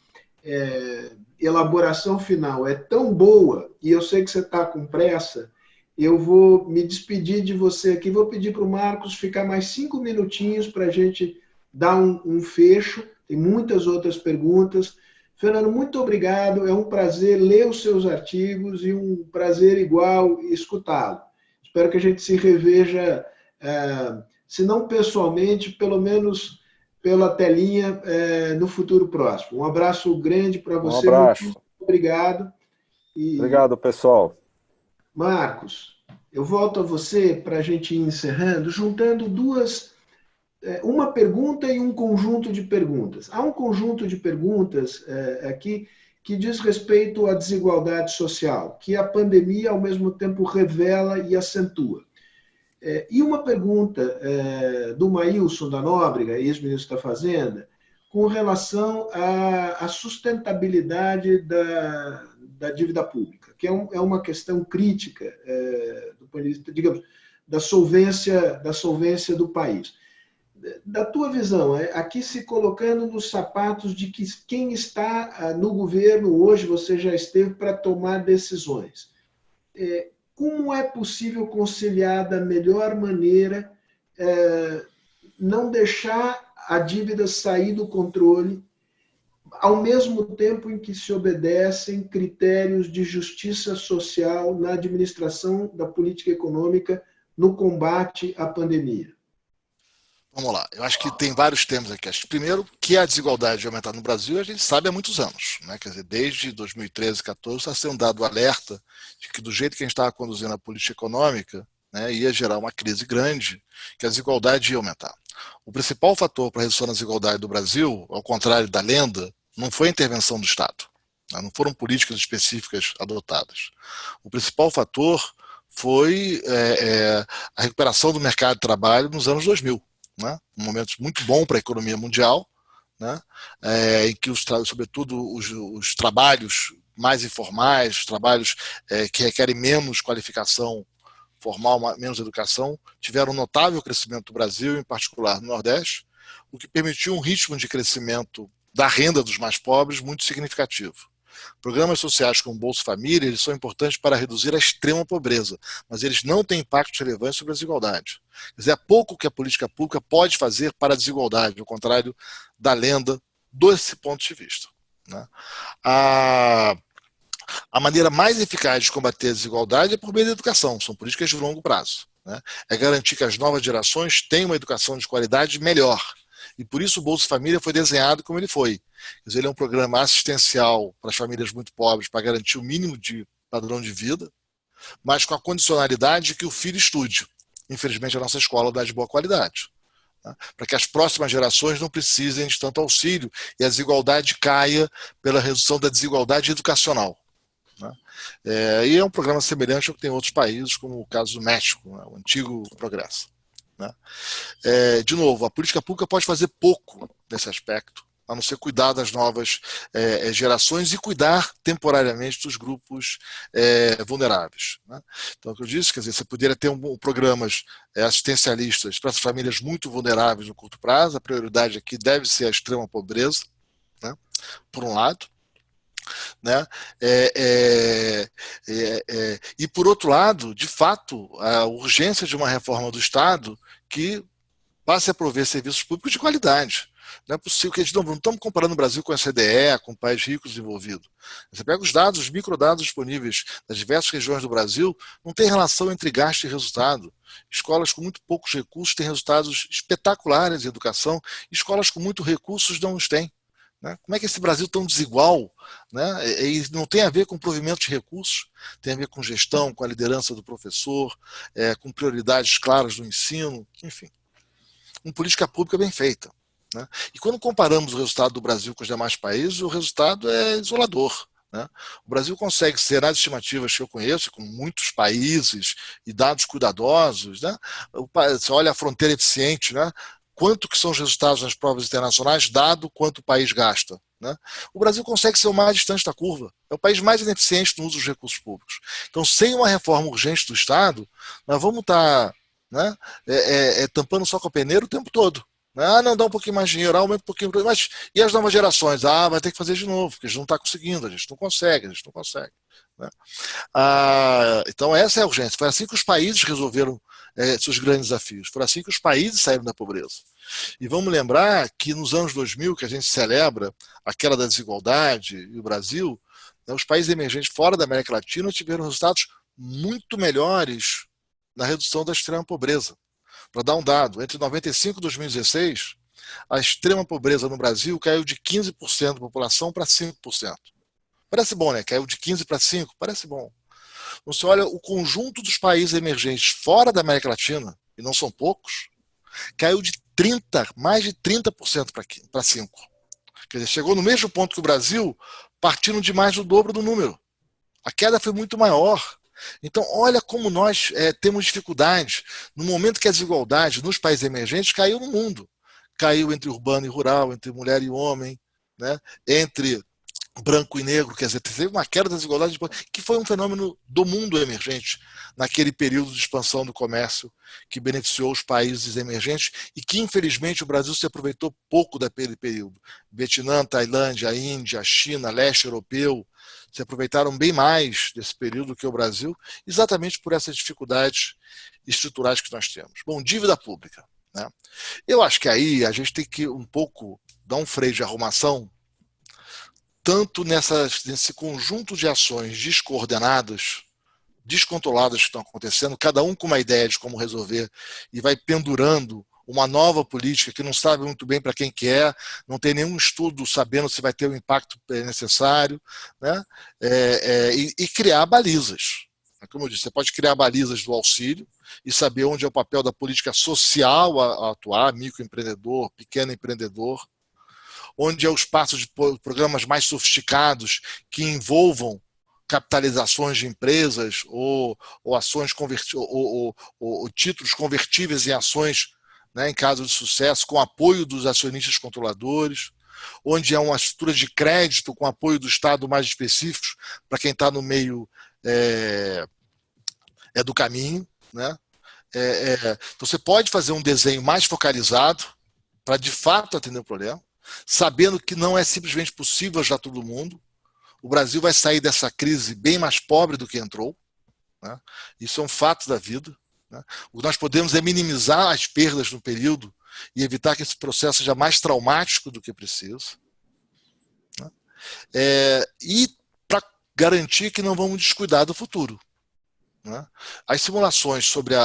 elaboração final é tão boa, e eu sei que você está com pressa, eu vou me despedir de você aqui, vou pedir para o Marcos ficar mais 5 minutinhos para a gente dar um fecho, tem muitas outras perguntas. Fernando, muito obrigado, é um prazer ler os seus artigos e um prazer igual escutá-lo. Espero que a gente se reveja, se não pessoalmente, pelo menos pela telinha, no futuro próximo. Um abraço grande para você. Um abraço. Muito obrigado. Obrigado, pessoal. Marcos, eu volto a você para a gente ir encerrando, juntando uma pergunta e um conjunto de perguntas. Há um conjunto de perguntas aqui que diz respeito à desigualdade social, que a pandemia, ao mesmo tempo, revela e acentua. E uma pergunta do Maílson da Nóbrega, ex-ministro da Fazenda, com relação à sustentabilidade da dívida pública, que é uma questão crítica do ponto de vista, digamos, da solvência do país. Da tua visão, aqui se colocando nos sapatos de quem está no governo hoje, você já esteve para tomar decisões. Como é possível conciliar da melhor maneira, não deixar a dívida sair do controle, ao mesmo tempo em que se obedecem critérios de justiça social na administração da política econômica no combate à pandemia? Vamos lá, eu acho que tem vários temas aqui. Acho que, primeiro, que a desigualdade vai aumentar no Brasil, a gente sabe há muitos anos, né? Quer dizer, desde 2013, 2014, está sendo dado alerta de que do jeito que a gente estava conduzindo a política econômica, né, ia gerar uma crise grande, que a desigualdade ia aumentar. O principal fator para a redução da desigualdade do Brasil, ao contrário da lenda, não foi a intervenção do Estado, né? Não foram políticas específicas adotadas. O principal fator foi a recuperação do mercado de trabalho nos anos 2000. Né? Um momento muito bom para a economia mundial, né? Em que, sobretudo, os trabalhos mais informais, os trabalhos que requerem menos qualificação formal, menos educação, tiveram um notável crescimento no Brasil, em particular no Nordeste, o que permitiu um ritmo de crescimento da renda dos mais pobres muito significativo. Programas sociais como Bolsa Família, eles são importantes para reduzir a extrema pobreza, mas eles não têm impacto relevante sobre a desigualdade. Quer dizer, é pouco que a política pública pode fazer para a desigualdade, ao contrário da lenda desse ponto de vista, né? A maneira mais eficaz de combater a desigualdade é por meio da educação, são políticas de longo prazo, né? É garantir que as novas gerações tenham uma educação de qualidade melhor. E por isso o Bolsa Família foi desenhado como ele foi. Quer dizer, ele é um programa assistencial para as famílias muito pobres, para garantir o mínimo de padrão de vida, mas com a condicionalidade de que o filho estude. Infelizmente, a nossa escola dá de boa qualidade, né? Para que as próximas gerações não precisem de tanto auxílio e a desigualdade caia pela redução da desigualdade educacional, né? E é um programa semelhante ao que tem em outros países, como o caso do México, né? O antigo Progresso, né? De novo, a política pública pode fazer pouco nesse aspecto, a não ser cuidar das novas gerações e cuidar temporariamente dos grupos vulneráveis, né? Então, o que eu disse, quer dizer, você poderia ter programas assistencialistas para as famílias muito vulneráveis no curto prazo. A prioridade aqui deve ser a extrema pobreza, né? Por um lado, né? E por outro lado, de fato, a urgência de uma reforma do Estado que passe a prover serviços públicos de qualidade. Não é possível que a gente não estamos comparando o Brasil com a OCDE, com países ricos desenvolvidos. Você pega os dados, os microdados disponíveis das diversas regiões do Brasil, não tem relação entre gasto e resultado. Escolas com muito poucos recursos têm resultados espetaculares em educação, escolas com muitos recursos não os têm. Né? Como é que esse Brasil tão desigual, né? E não tem a ver com provimento de recursos, tem a ver com gestão, com a liderança do professor, com prioridades claras no ensino, enfim. Uma política pública bem feita, né? E quando comparamos o resultado do Brasil com os demais países, o resultado é isolador, né? O Brasil consegue ser, nas estimativas que eu conheço, com muitos países e dados cuidadosos, né? Você olha a fronteira eficiente, né? Quanto que são os resultados nas provas internacionais, dado quanto o país gasta, né? O Brasil consegue ser o mais distante da curva. É o país mais ineficiente no uso dos recursos públicos. Então, sem uma reforma urgente do Estado, nós vamos estar, né, tampando só com a peneira o tempo todo. Não, dá um pouquinho mais de dinheiro, aumenta um pouquinho. Mas e as novas gerações? Vai ter que fazer de novo, porque a gente não está conseguindo, a gente não consegue, né? Então essa é a urgência. Foi assim que os países resolveram seus grandes desafios. Foi assim que os países saíram da pobreza. E vamos lembrar que nos anos 2000, que a gente celebra a queda da desigualdade e o Brasil, né, os países emergentes fora da América Latina tiveram resultados muito melhores na redução da extrema pobreza. Para dar um dado, entre 95 e 2016, a extrema pobreza no Brasil caiu de 15% da população para 5%. Parece bom, né? Caiu de 15 para 5, parece bom. Você olha o conjunto dos países emergentes fora da América Latina, e não são poucos, caiu de mais de 30% para 5%. Quer dizer, chegou no mesmo ponto que o Brasil, partindo de mais do dobro do número. A queda foi muito maior. Então, olha como nós temos dificuldade no momento que a desigualdade nos países emergentes caiu no mundo. Caiu entre urbano e rural, entre mulher e homem, né? Entre branco e negro, quer dizer, teve uma queda da desigualdade que foi um fenômeno do mundo emergente naquele período de expansão do comércio que beneficiou os países emergentes e que, infelizmente, o Brasil se aproveitou pouco daquele período. Vietnã, Tailândia, Índia, China, leste europeu se aproveitaram bem mais desse período que o Brasil, exatamente por essas dificuldades estruturais que nós temos. Bom, dívida pública, né? Eu acho que aí a gente tem que um pouco dar um freio de arrumação tanto nesse conjunto de ações descoordenadas, descontroladas que estão acontecendo, cada um com uma ideia de como resolver e vai pendurando uma nova política que não sabe muito bem para quem que é, não tem nenhum estudo sabendo se vai ter o impacto necessário, né? E criar balizas. Como eu disse, você pode criar balizas do auxílio e saber onde é o papel da política social a atuar, microempreendedor, pequeno empreendedor, onde é o espaço de programas mais sofisticados que envolvam capitalizações de empresas ou ações ou títulos convertíveis em ações, né, em caso de sucesso, com apoio dos acionistas controladores, onde é uma estrutura de crédito com apoio do Estado mais específicos para quem está no meio do caminho, né? Então você pode fazer um desenho mais focalizado para de fato atender o problema, sabendo que não é simplesmente possível ajudar todo mundo. O Brasil vai sair dessa crise bem mais pobre do que entrou, né? Isso é um fato da vida, né? O que nós podemos é minimizar as perdas no período e evitar que esse processo seja mais traumático do que precisa, né? E para garantir que não vamos descuidar do futuro, né? As simulações sobre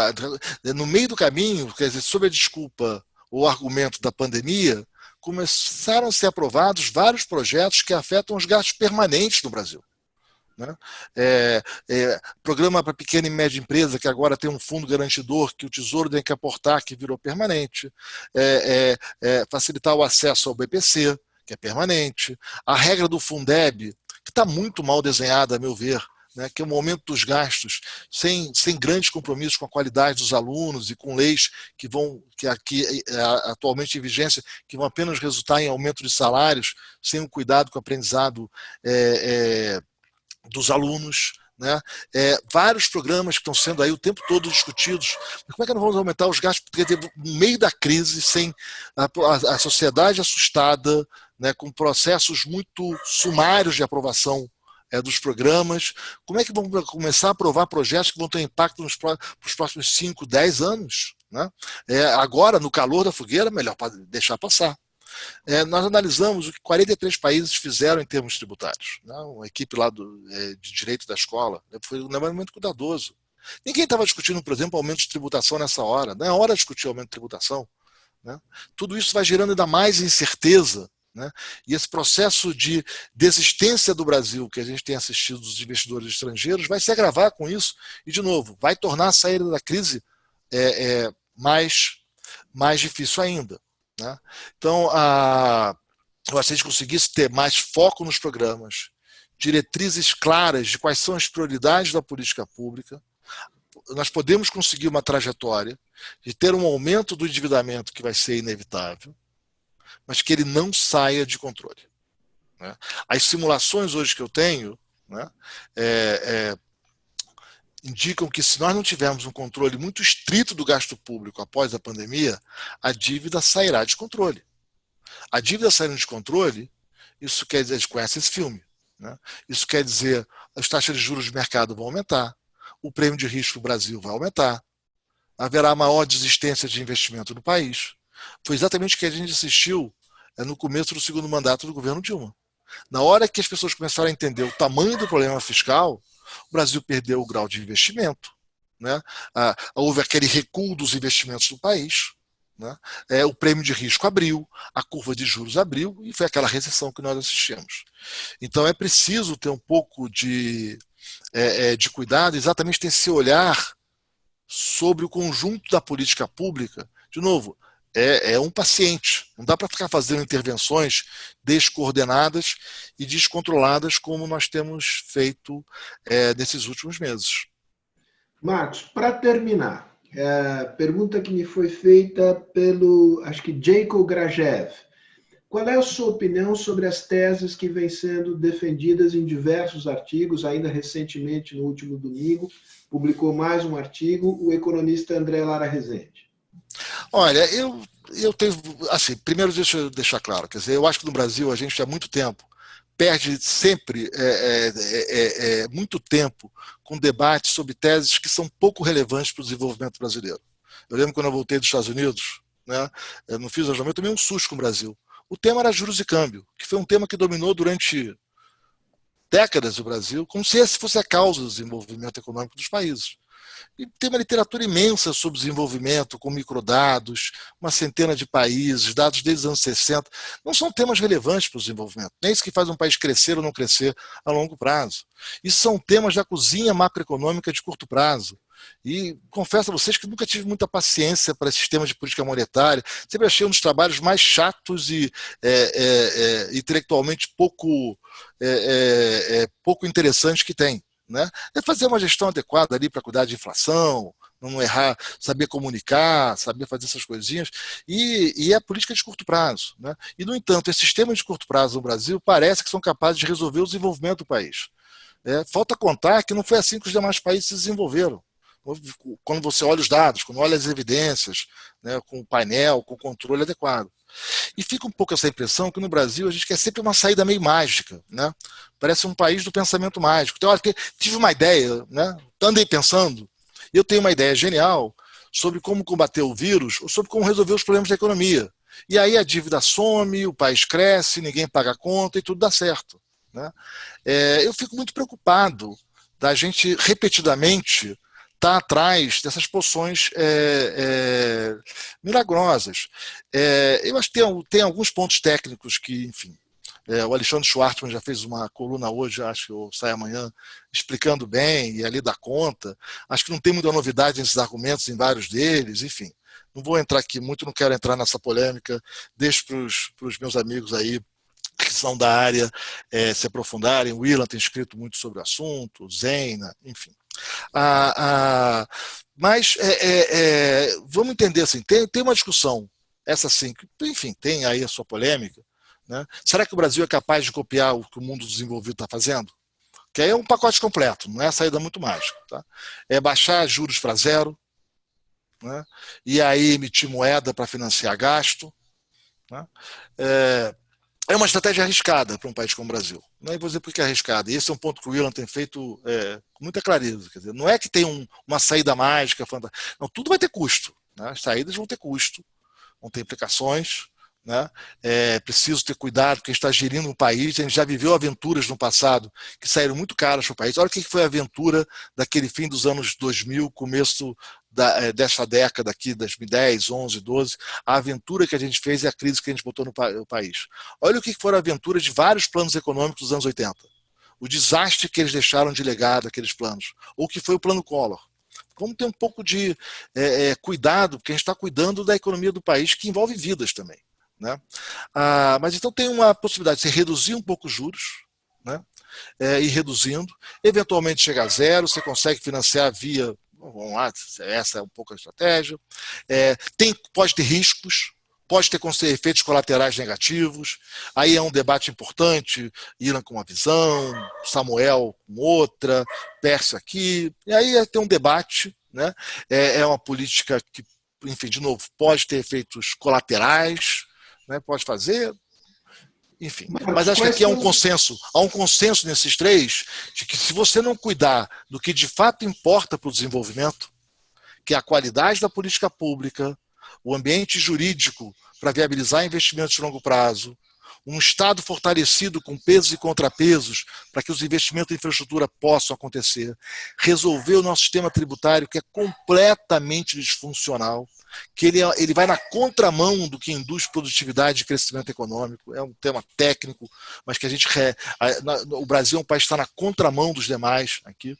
no meio do caminho, quer dizer, sob a desculpa ou argumento da pandemia, começaram a ser aprovados vários projetos que afetam os gastos permanentes no Brasil, né? Programa para pequena e média empresa, que agora tem um fundo garantidor que o Tesouro tem que aportar, que virou permanente, facilitar o acesso ao BPC, que é permanente, a regra do Fundeb, que está muito mal desenhada, a meu ver, né, que é um aumento dos gastos sem grandes compromissos com a qualidade dos alunos e com leis que aqui atualmente em vigência, que vão apenas resultar em aumento de salários, sem um cuidado com o aprendizado dos alunos, né? Vários programas que estão sendo aí o tempo todo discutidos. Mas como é que nós vamos aumentar os gastos? Porque no meio da crise, sem a sociedade assustada, né, com processos muito sumários de aprovação dos programas, como é que vamos começar a aprovar projetos que vão ter impacto nos próximos 5, 10 anos? Né? Agora, no calor da fogueira, melhor deixar passar. Nós analisamos o que 43 países fizeram em termos tributários. Né? Uma equipe lá de direito da escola, foi um levantamento cuidadoso. Ninguém estava discutindo, por exemplo, aumento de tributação nessa hora. Não é hora de discutir aumento de tributação. Né? Tudo isso vai gerando ainda mais incerteza. Né? E esse processo de desistência do Brasil, que a gente tem assistido dos investidores estrangeiros, vai se agravar com isso. E, de novo, vai tornar a saída da crise mais difícil ainda. Né? Então, se a gente conseguisse ter mais foco nos programas, diretrizes claras de quais são as prioridades da política pública, nós podemos conseguir uma trajetória de ter um aumento do endividamento que vai ser inevitável, mas que ele não saia de controle. Né? As simulações hoje que eu tenho, né, indicam que se nós não tivermos um controle muito estrito do gasto público após a pandemia, a dívida sairá de controle. A dívida saindo de controle, isso quer dizer, a gente conhece esse filme, né? Isso quer dizer as taxas de juros de mercado vão aumentar, o prêmio de risco do Brasil vai aumentar, haverá maior desistência de investimento no país. Foi exatamente o que a gente assistiu no começo do segundo mandato do governo Dilma. Na hora que as pessoas começaram a entender o tamanho do problema fiscal, o Brasil perdeu o grau de investimento. Né? Houve aquele recuo dos investimentos no país. Né? O prêmio de risco abriu, a curva de juros abriu e foi aquela recessão que nós assistimos. Então é preciso ter um pouco de cuidado, exatamente ter esse olhar sobre o conjunto da política pública. De novo, é um paciente. Não dá para ficar fazendo intervenções descoordenadas e descontroladas como nós temos feito nesses últimos meses. Marcos, para terminar, pergunta que me foi feita pelo, acho que Jacob Grajev. Qual é a sua opinião sobre as teses que vêm sendo defendidas em diversos artigos? Ainda recentemente, no último domingo, publicou mais um artigo, o economista André Lara Rezende. Olha, eu tenho, assim, primeiro deixa eu deixar claro, quer dizer, eu acho que no Brasil a gente há muito tempo perde sempre muito tempo com debates sobre teses que são pouco relevantes para o desenvolvimento brasileiro. Eu lembro quando eu voltei dos Estados Unidos, né, eu não fiz alojamento, eu tomei um susto com o Brasil. O tema era juros e câmbio, que foi um tema que dominou durante décadas o Brasil, como se esse fosse a causa do desenvolvimento econômico dos países. E tem uma literatura imensa sobre desenvolvimento, com microdados, uma centena de países, dados desde os anos 60. Não são temas relevantes para o desenvolvimento. Nem isso que faz um país crescer ou não crescer a longo prazo. Isso são temas da cozinha macroeconômica de curto prazo. E confesso a vocês que nunca tive muita paciência para esses temas de política monetária. Sempre achei um dos trabalhos mais chatos e intelectualmente pouco interessantes que tem. Né? É fazer uma gestão adequada ali para cuidar de inflação, não errar, saber comunicar, saber fazer essas coisinhas, e é a política de curto prazo. Né? E, no entanto, esses sistemas de curto prazo no Brasil parece que são capazes de resolver o desenvolvimento do país. Falta contar que não foi assim que os demais países se desenvolveram. Quando você olha os dados, quando olha as evidências, né, com o painel, com o controle adequado. E fica um pouco essa impressão que no Brasil a gente quer sempre uma saída meio mágica, né? Parece um país do pensamento mágico. Então, olha, tive uma ideia, né? Andei pensando, e eu tenho uma ideia genial sobre como combater o vírus ou sobre como resolver os problemas da economia. E aí a dívida some, o país cresce, ninguém paga a conta e tudo dá certo. Né? Eu fico muito preocupado da gente repetidamente estar atrás dessas poções milagrosas. Eu acho que tem alguns pontos técnicos que, enfim, o Alexandre Schwartzman já fez uma coluna hoje, acho que sai amanhã, explicando bem e ali dá conta. Acho que não tem muita novidade nesses argumentos, em vários deles, enfim. Não vou entrar aqui muito, não quero entrar nessa polêmica, deixo para os meus amigos aí que que são da área se aprofundarem. O Willan tem escrito muito sobre o assunto, Zena, enfim. Mas vamos entender assim, tem uma discussão, essa sim, que, enfim, tem aí a sua polêmica, né? Será que o Brasil é capaz de copiar o que o mundo desenvolvido está fazendo? Que aí é um pacote completo, não é a saída muito mágica. Tá? É baixar juros para zero, né? E aí emitir moeda para financiar gasto. Né? É uma estratégia arriscada para um país como o Brasil. Não vou dizer por que é arriscada. E esse é um ponto que o Willan tem feito com muita clareza. Quer dizer, não é que tem uma saída mágica, fantástica. Não, tudo vai ter custo. Né? As saídas vão ter custo, vão ter implicações. Né? É preciso ter cuidado, porque a gente está gerindo um país, a gente já viveu aventuras no passado que saíram muito caras para o país. Olha o que foi a aventura daquele fim dos anos 2000, começo dessa década aqui, 2010, 11, 12, a aventura que a gente fez e a crise que a gente botou no país. Olha o que foram aventuras de vários planos econômicos dos anos 80. O desastre que eles deixaram de legado, aqueles planos. Ou que foi o plano Collor. Vamos ter um pouco de cuidado, porque a gente está cuidando da economia do país, que envolve vidas também. Né? Mas então tem uma possibilidade de você reduzir um pouco os juros, né? Ir reduzindo, eventualmente chegar a zero, você consegue financiar via, vamos lá, essa é um pouco a estratégia, pode ter riscos, pode ter efeitos colaterais negativos, aí é um debate importante, Irã com uma visão, Samuel com outra, Pérsia aqui, e aí tem um debate, né? É uma política que, enfim, de novo, pode ter efeitos colaterais, né, pode fazer, enfim. Mas acho que aqui há um consenso nesses três, de que se você não cuidar do que de fato importa para o desenvolvimento, que é a qualidade da política pública, o ambiente jurídico para viabilizar investimentos de longo prazo, um Estado fortalecido com pesos e contrapesos para que os investimentos em infraestrutura possam acontecer, resolver o nosso sistema tributário, que é completamente disfuncional, que ele vai na contramão do que induz produtividade e crescimento econômico. É um tema técnico, mas que o Brasil é um país que está na contramão dos demais aqui.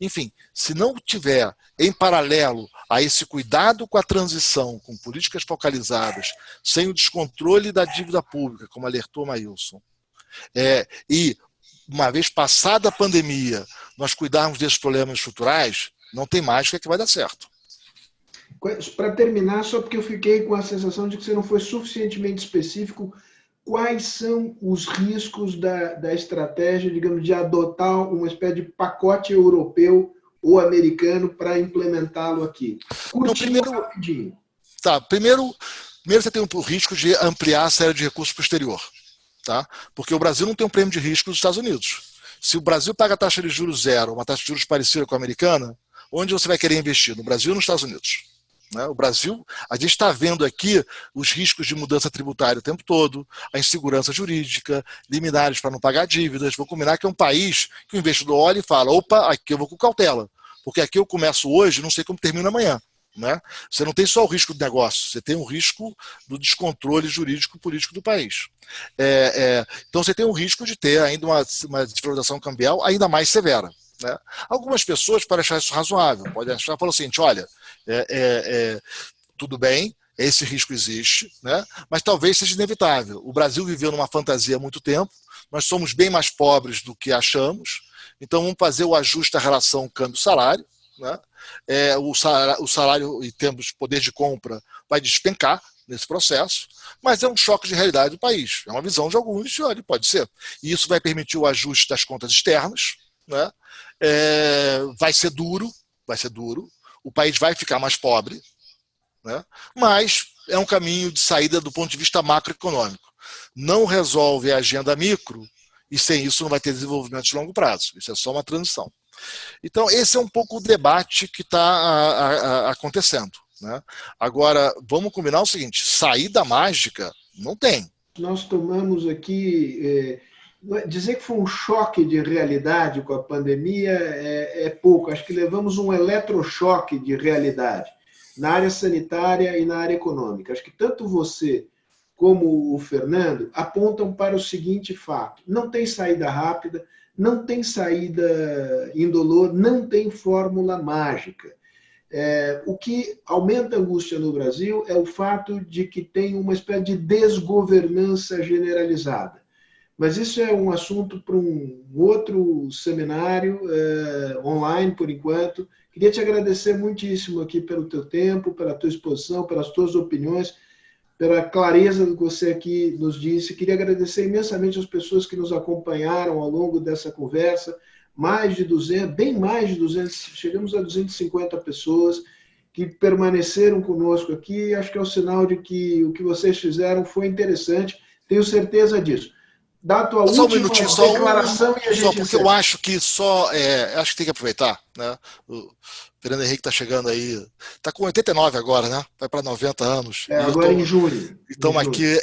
Enfim, se não tiver em paralelo a esse cuidado com a transição, com políticas focalizadas, sem o descontrole da dívida pública, como alertou Maílson, e uma vez passada a pandemia, nós cuidarmos desses problemas estruturais, não tem mágica que vai dar certo. Para terminar, só porque eu fiquei com a sensação de que você não foi suficientemente específico, quais são os riscos da estratégia, digamos, de adotar uma espécie de pacote europeu ou americano para implementá-lo aqui? Curtinho, rapidinho. Tá, primeiro você tem o risco de ampliar a série de recursos para o exterior. Tá? Porque o Brasil não tem um prêmio de risco dos Estados Unidos. Se o Brasil paga a taxa de juros zero, uma taxa de juros parecida com a americana, onde você vai querer investir? No Brasil ou nos Estados Unidos? O Brasil, a gente está vendo aqui os riscos de mudança tributária o tempo todo, a insegurança jurídica, liminares para não pagar dívidas. Vou combinar que é um país que o investidor olha e fala, opa, aqui eu vou com cautela, porque aqui eu começo hoje, não sei como termino amanhã. Né? Você não tem só o risco do negócio, você tem o risco do descontrole jurídico-político do país. Então você tem o risco de ter ainda uma desvalorização cambial ainda mais severa. Né? Algumas pessoas podem achar isso razoável, podem achar, falam assim, olha, tudo bem, esse risco existe, né? Mas talvez seja inevitável. O Brasil viveu numa fantasia há muito tempo, nós somos bem mais pobres do que achamos, então vamos fazer o ajuste da relação câmbio-salário, né? O salário, em termos de poder de compra, vai despencar nesse processo, mas é um choque de realidade do país. É uma visão de alguns, olha, pode ser. E isso vai permitir o ajuste das contas externas, né? Vai ser duro, o país vai ficar mais pobre, né? Mas é um caminho de saída do ponto de vista macroeconômico. Não resolve a agenda micro e sem isso não vai ter desenvolvimento de longo prazo. Isso é só uma transição. Então, esse é um pouco o debate que está acontecendo. Né? Agora, vamos combinar o seguinte, saída mágica não tem. Nós tomamos aqui... dizer que foi um choque de realidade com a pandemia é pouco. Acho que levamos um eletrochoque de realidade na área sanitária e na área econômica. Acho que tanto você como o Fernando apontam para o seguinte fato: não tem saída rápida, não tem saída indolor, não tem fórmula mágica. O que aumenta a angústia no Brasil é o fato de que tem uma espécie de desgovernança generalizada. Mas isso é um assunto para um outro seminário online, por enquanto. Queria te agradecer muitíssimo aqui pelo teu tempo, pela tua exposição, pelas tuas opiniões, pela clareza do que você aqui nos disse. Queria agradecer imensamente às pessoas que nos acompanharam ao longo dessa conversa. Mais de 200, bem mais de 200, chegamos a 250 pessoas que permaneceram conosco aqui. Acho que é um sinal de que o que vocês fizeram foi interessante. Tenho certeza disso. Dá a tua só última um minutinho, declaração e a gente porque encerra. eu acho que acho que tem que aproveitar, né? O Fernando Henrique está chegando aí, está com 89 agora, né? Vai para 90 anos. Agora em junho. Estamos aqui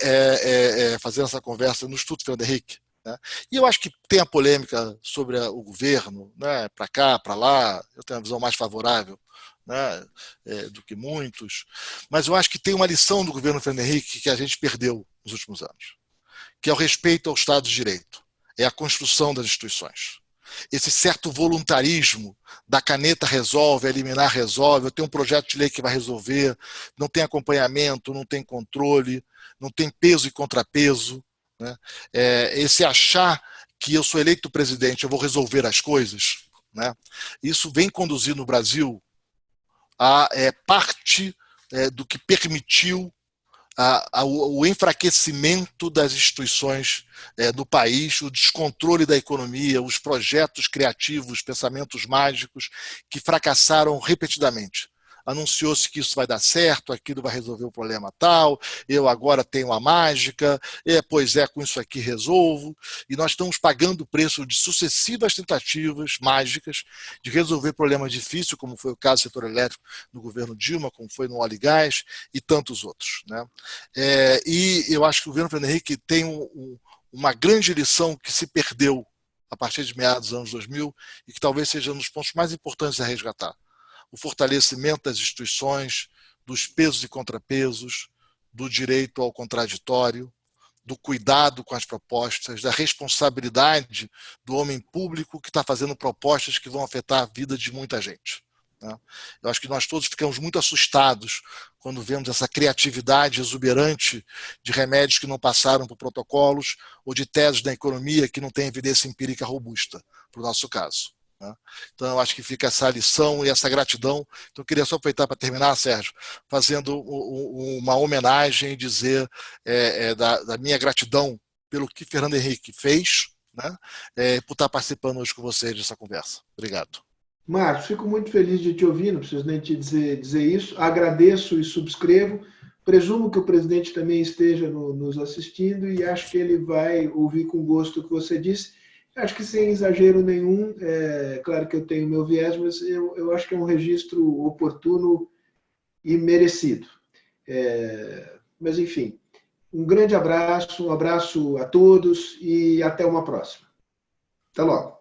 fazendo essa conversa no Instituto Fernando Henrique. Né? E eu acho que tem a polêmica sobre o governo, né? Para cá, para lá, eu tenho uma visão mais favorável, né? Do que muitos, mas eu acho que tem uma lição do governo Fernando Henrique que a gente perdeu nos últimos anos, que é o respeito ao Estado de Direito, é a construção das instituições. Esse certo voluntarismo da caneta resolve, a liminar resolve, eu tenho um projeto de lei que vai resolver, não tem acompanhamento, não tem controle, não tem peso e contrapeso. Né? Esse achar que eu sou eleito presidente, eu vou resolver as coisas, né? Isso vem conduzir no Brasil a parte do que permitiu o enfraquecimento das instituições do país, o descontrole da economia, os projetos criativos, os pensamentos mágicos que fracassaram repetidamente. Anunciou-se que isso vai dar certo, aquilo vai resolver o problema tal, eu agora tenho a mágica, com isso aqui resolvo, e nós estamos pagando o preço de sucessivas tentativas mágicas de resolver problemas difíceis, como foi o caso do setor elétrico no governo Dilma, como foi no óleo e gás, e tantos outros. Né? E eu acho que o governo Fernando Henrique tem uma grande lição que se perdeu a partir de meados dos anos 2000 e que talvez seja um dos pontos mais importantes a resgatar. O fortalecimento das instituições, dos pesos e contrapesos, do direito ao contraditório, do cuidado com as propostas, da responsabilidade do homem público que está fazendo propostas que vão afetar a vida de muita gente. Né? Eu acho que nós todos ficamos muito assustados quando vemos essa criatividade exuberante de remédios que não passaram por protocolos ou de teses da economia que não têm evidência empírica robusta, para o nosso caso. Então, eu acho que fica essa lição e essa gratidão. Então, eu queria só aproveitar para terminar, Sérgio, fazendo uma homenagem e dizer da minha gratidão pelo que Fernando Henrique fez, né, por estar participando hoje com vocês dessa conversa. Obrigado. Marcos, fico muito feliz de te ouvir, não preciso nem te dizer isso. Agradeço e subscrevo. Presumo que o presidente também esteja nos assistindo e acho que ele vai ouvir com gosto o que você disse. Acho que sem exagero nenhum, claro que eu tenho meu viés, mas eu acho que é um registro oportuno e merecido. Mas, enfim, um grande abraço, um abraço a todos e até uma próxima. Até logo.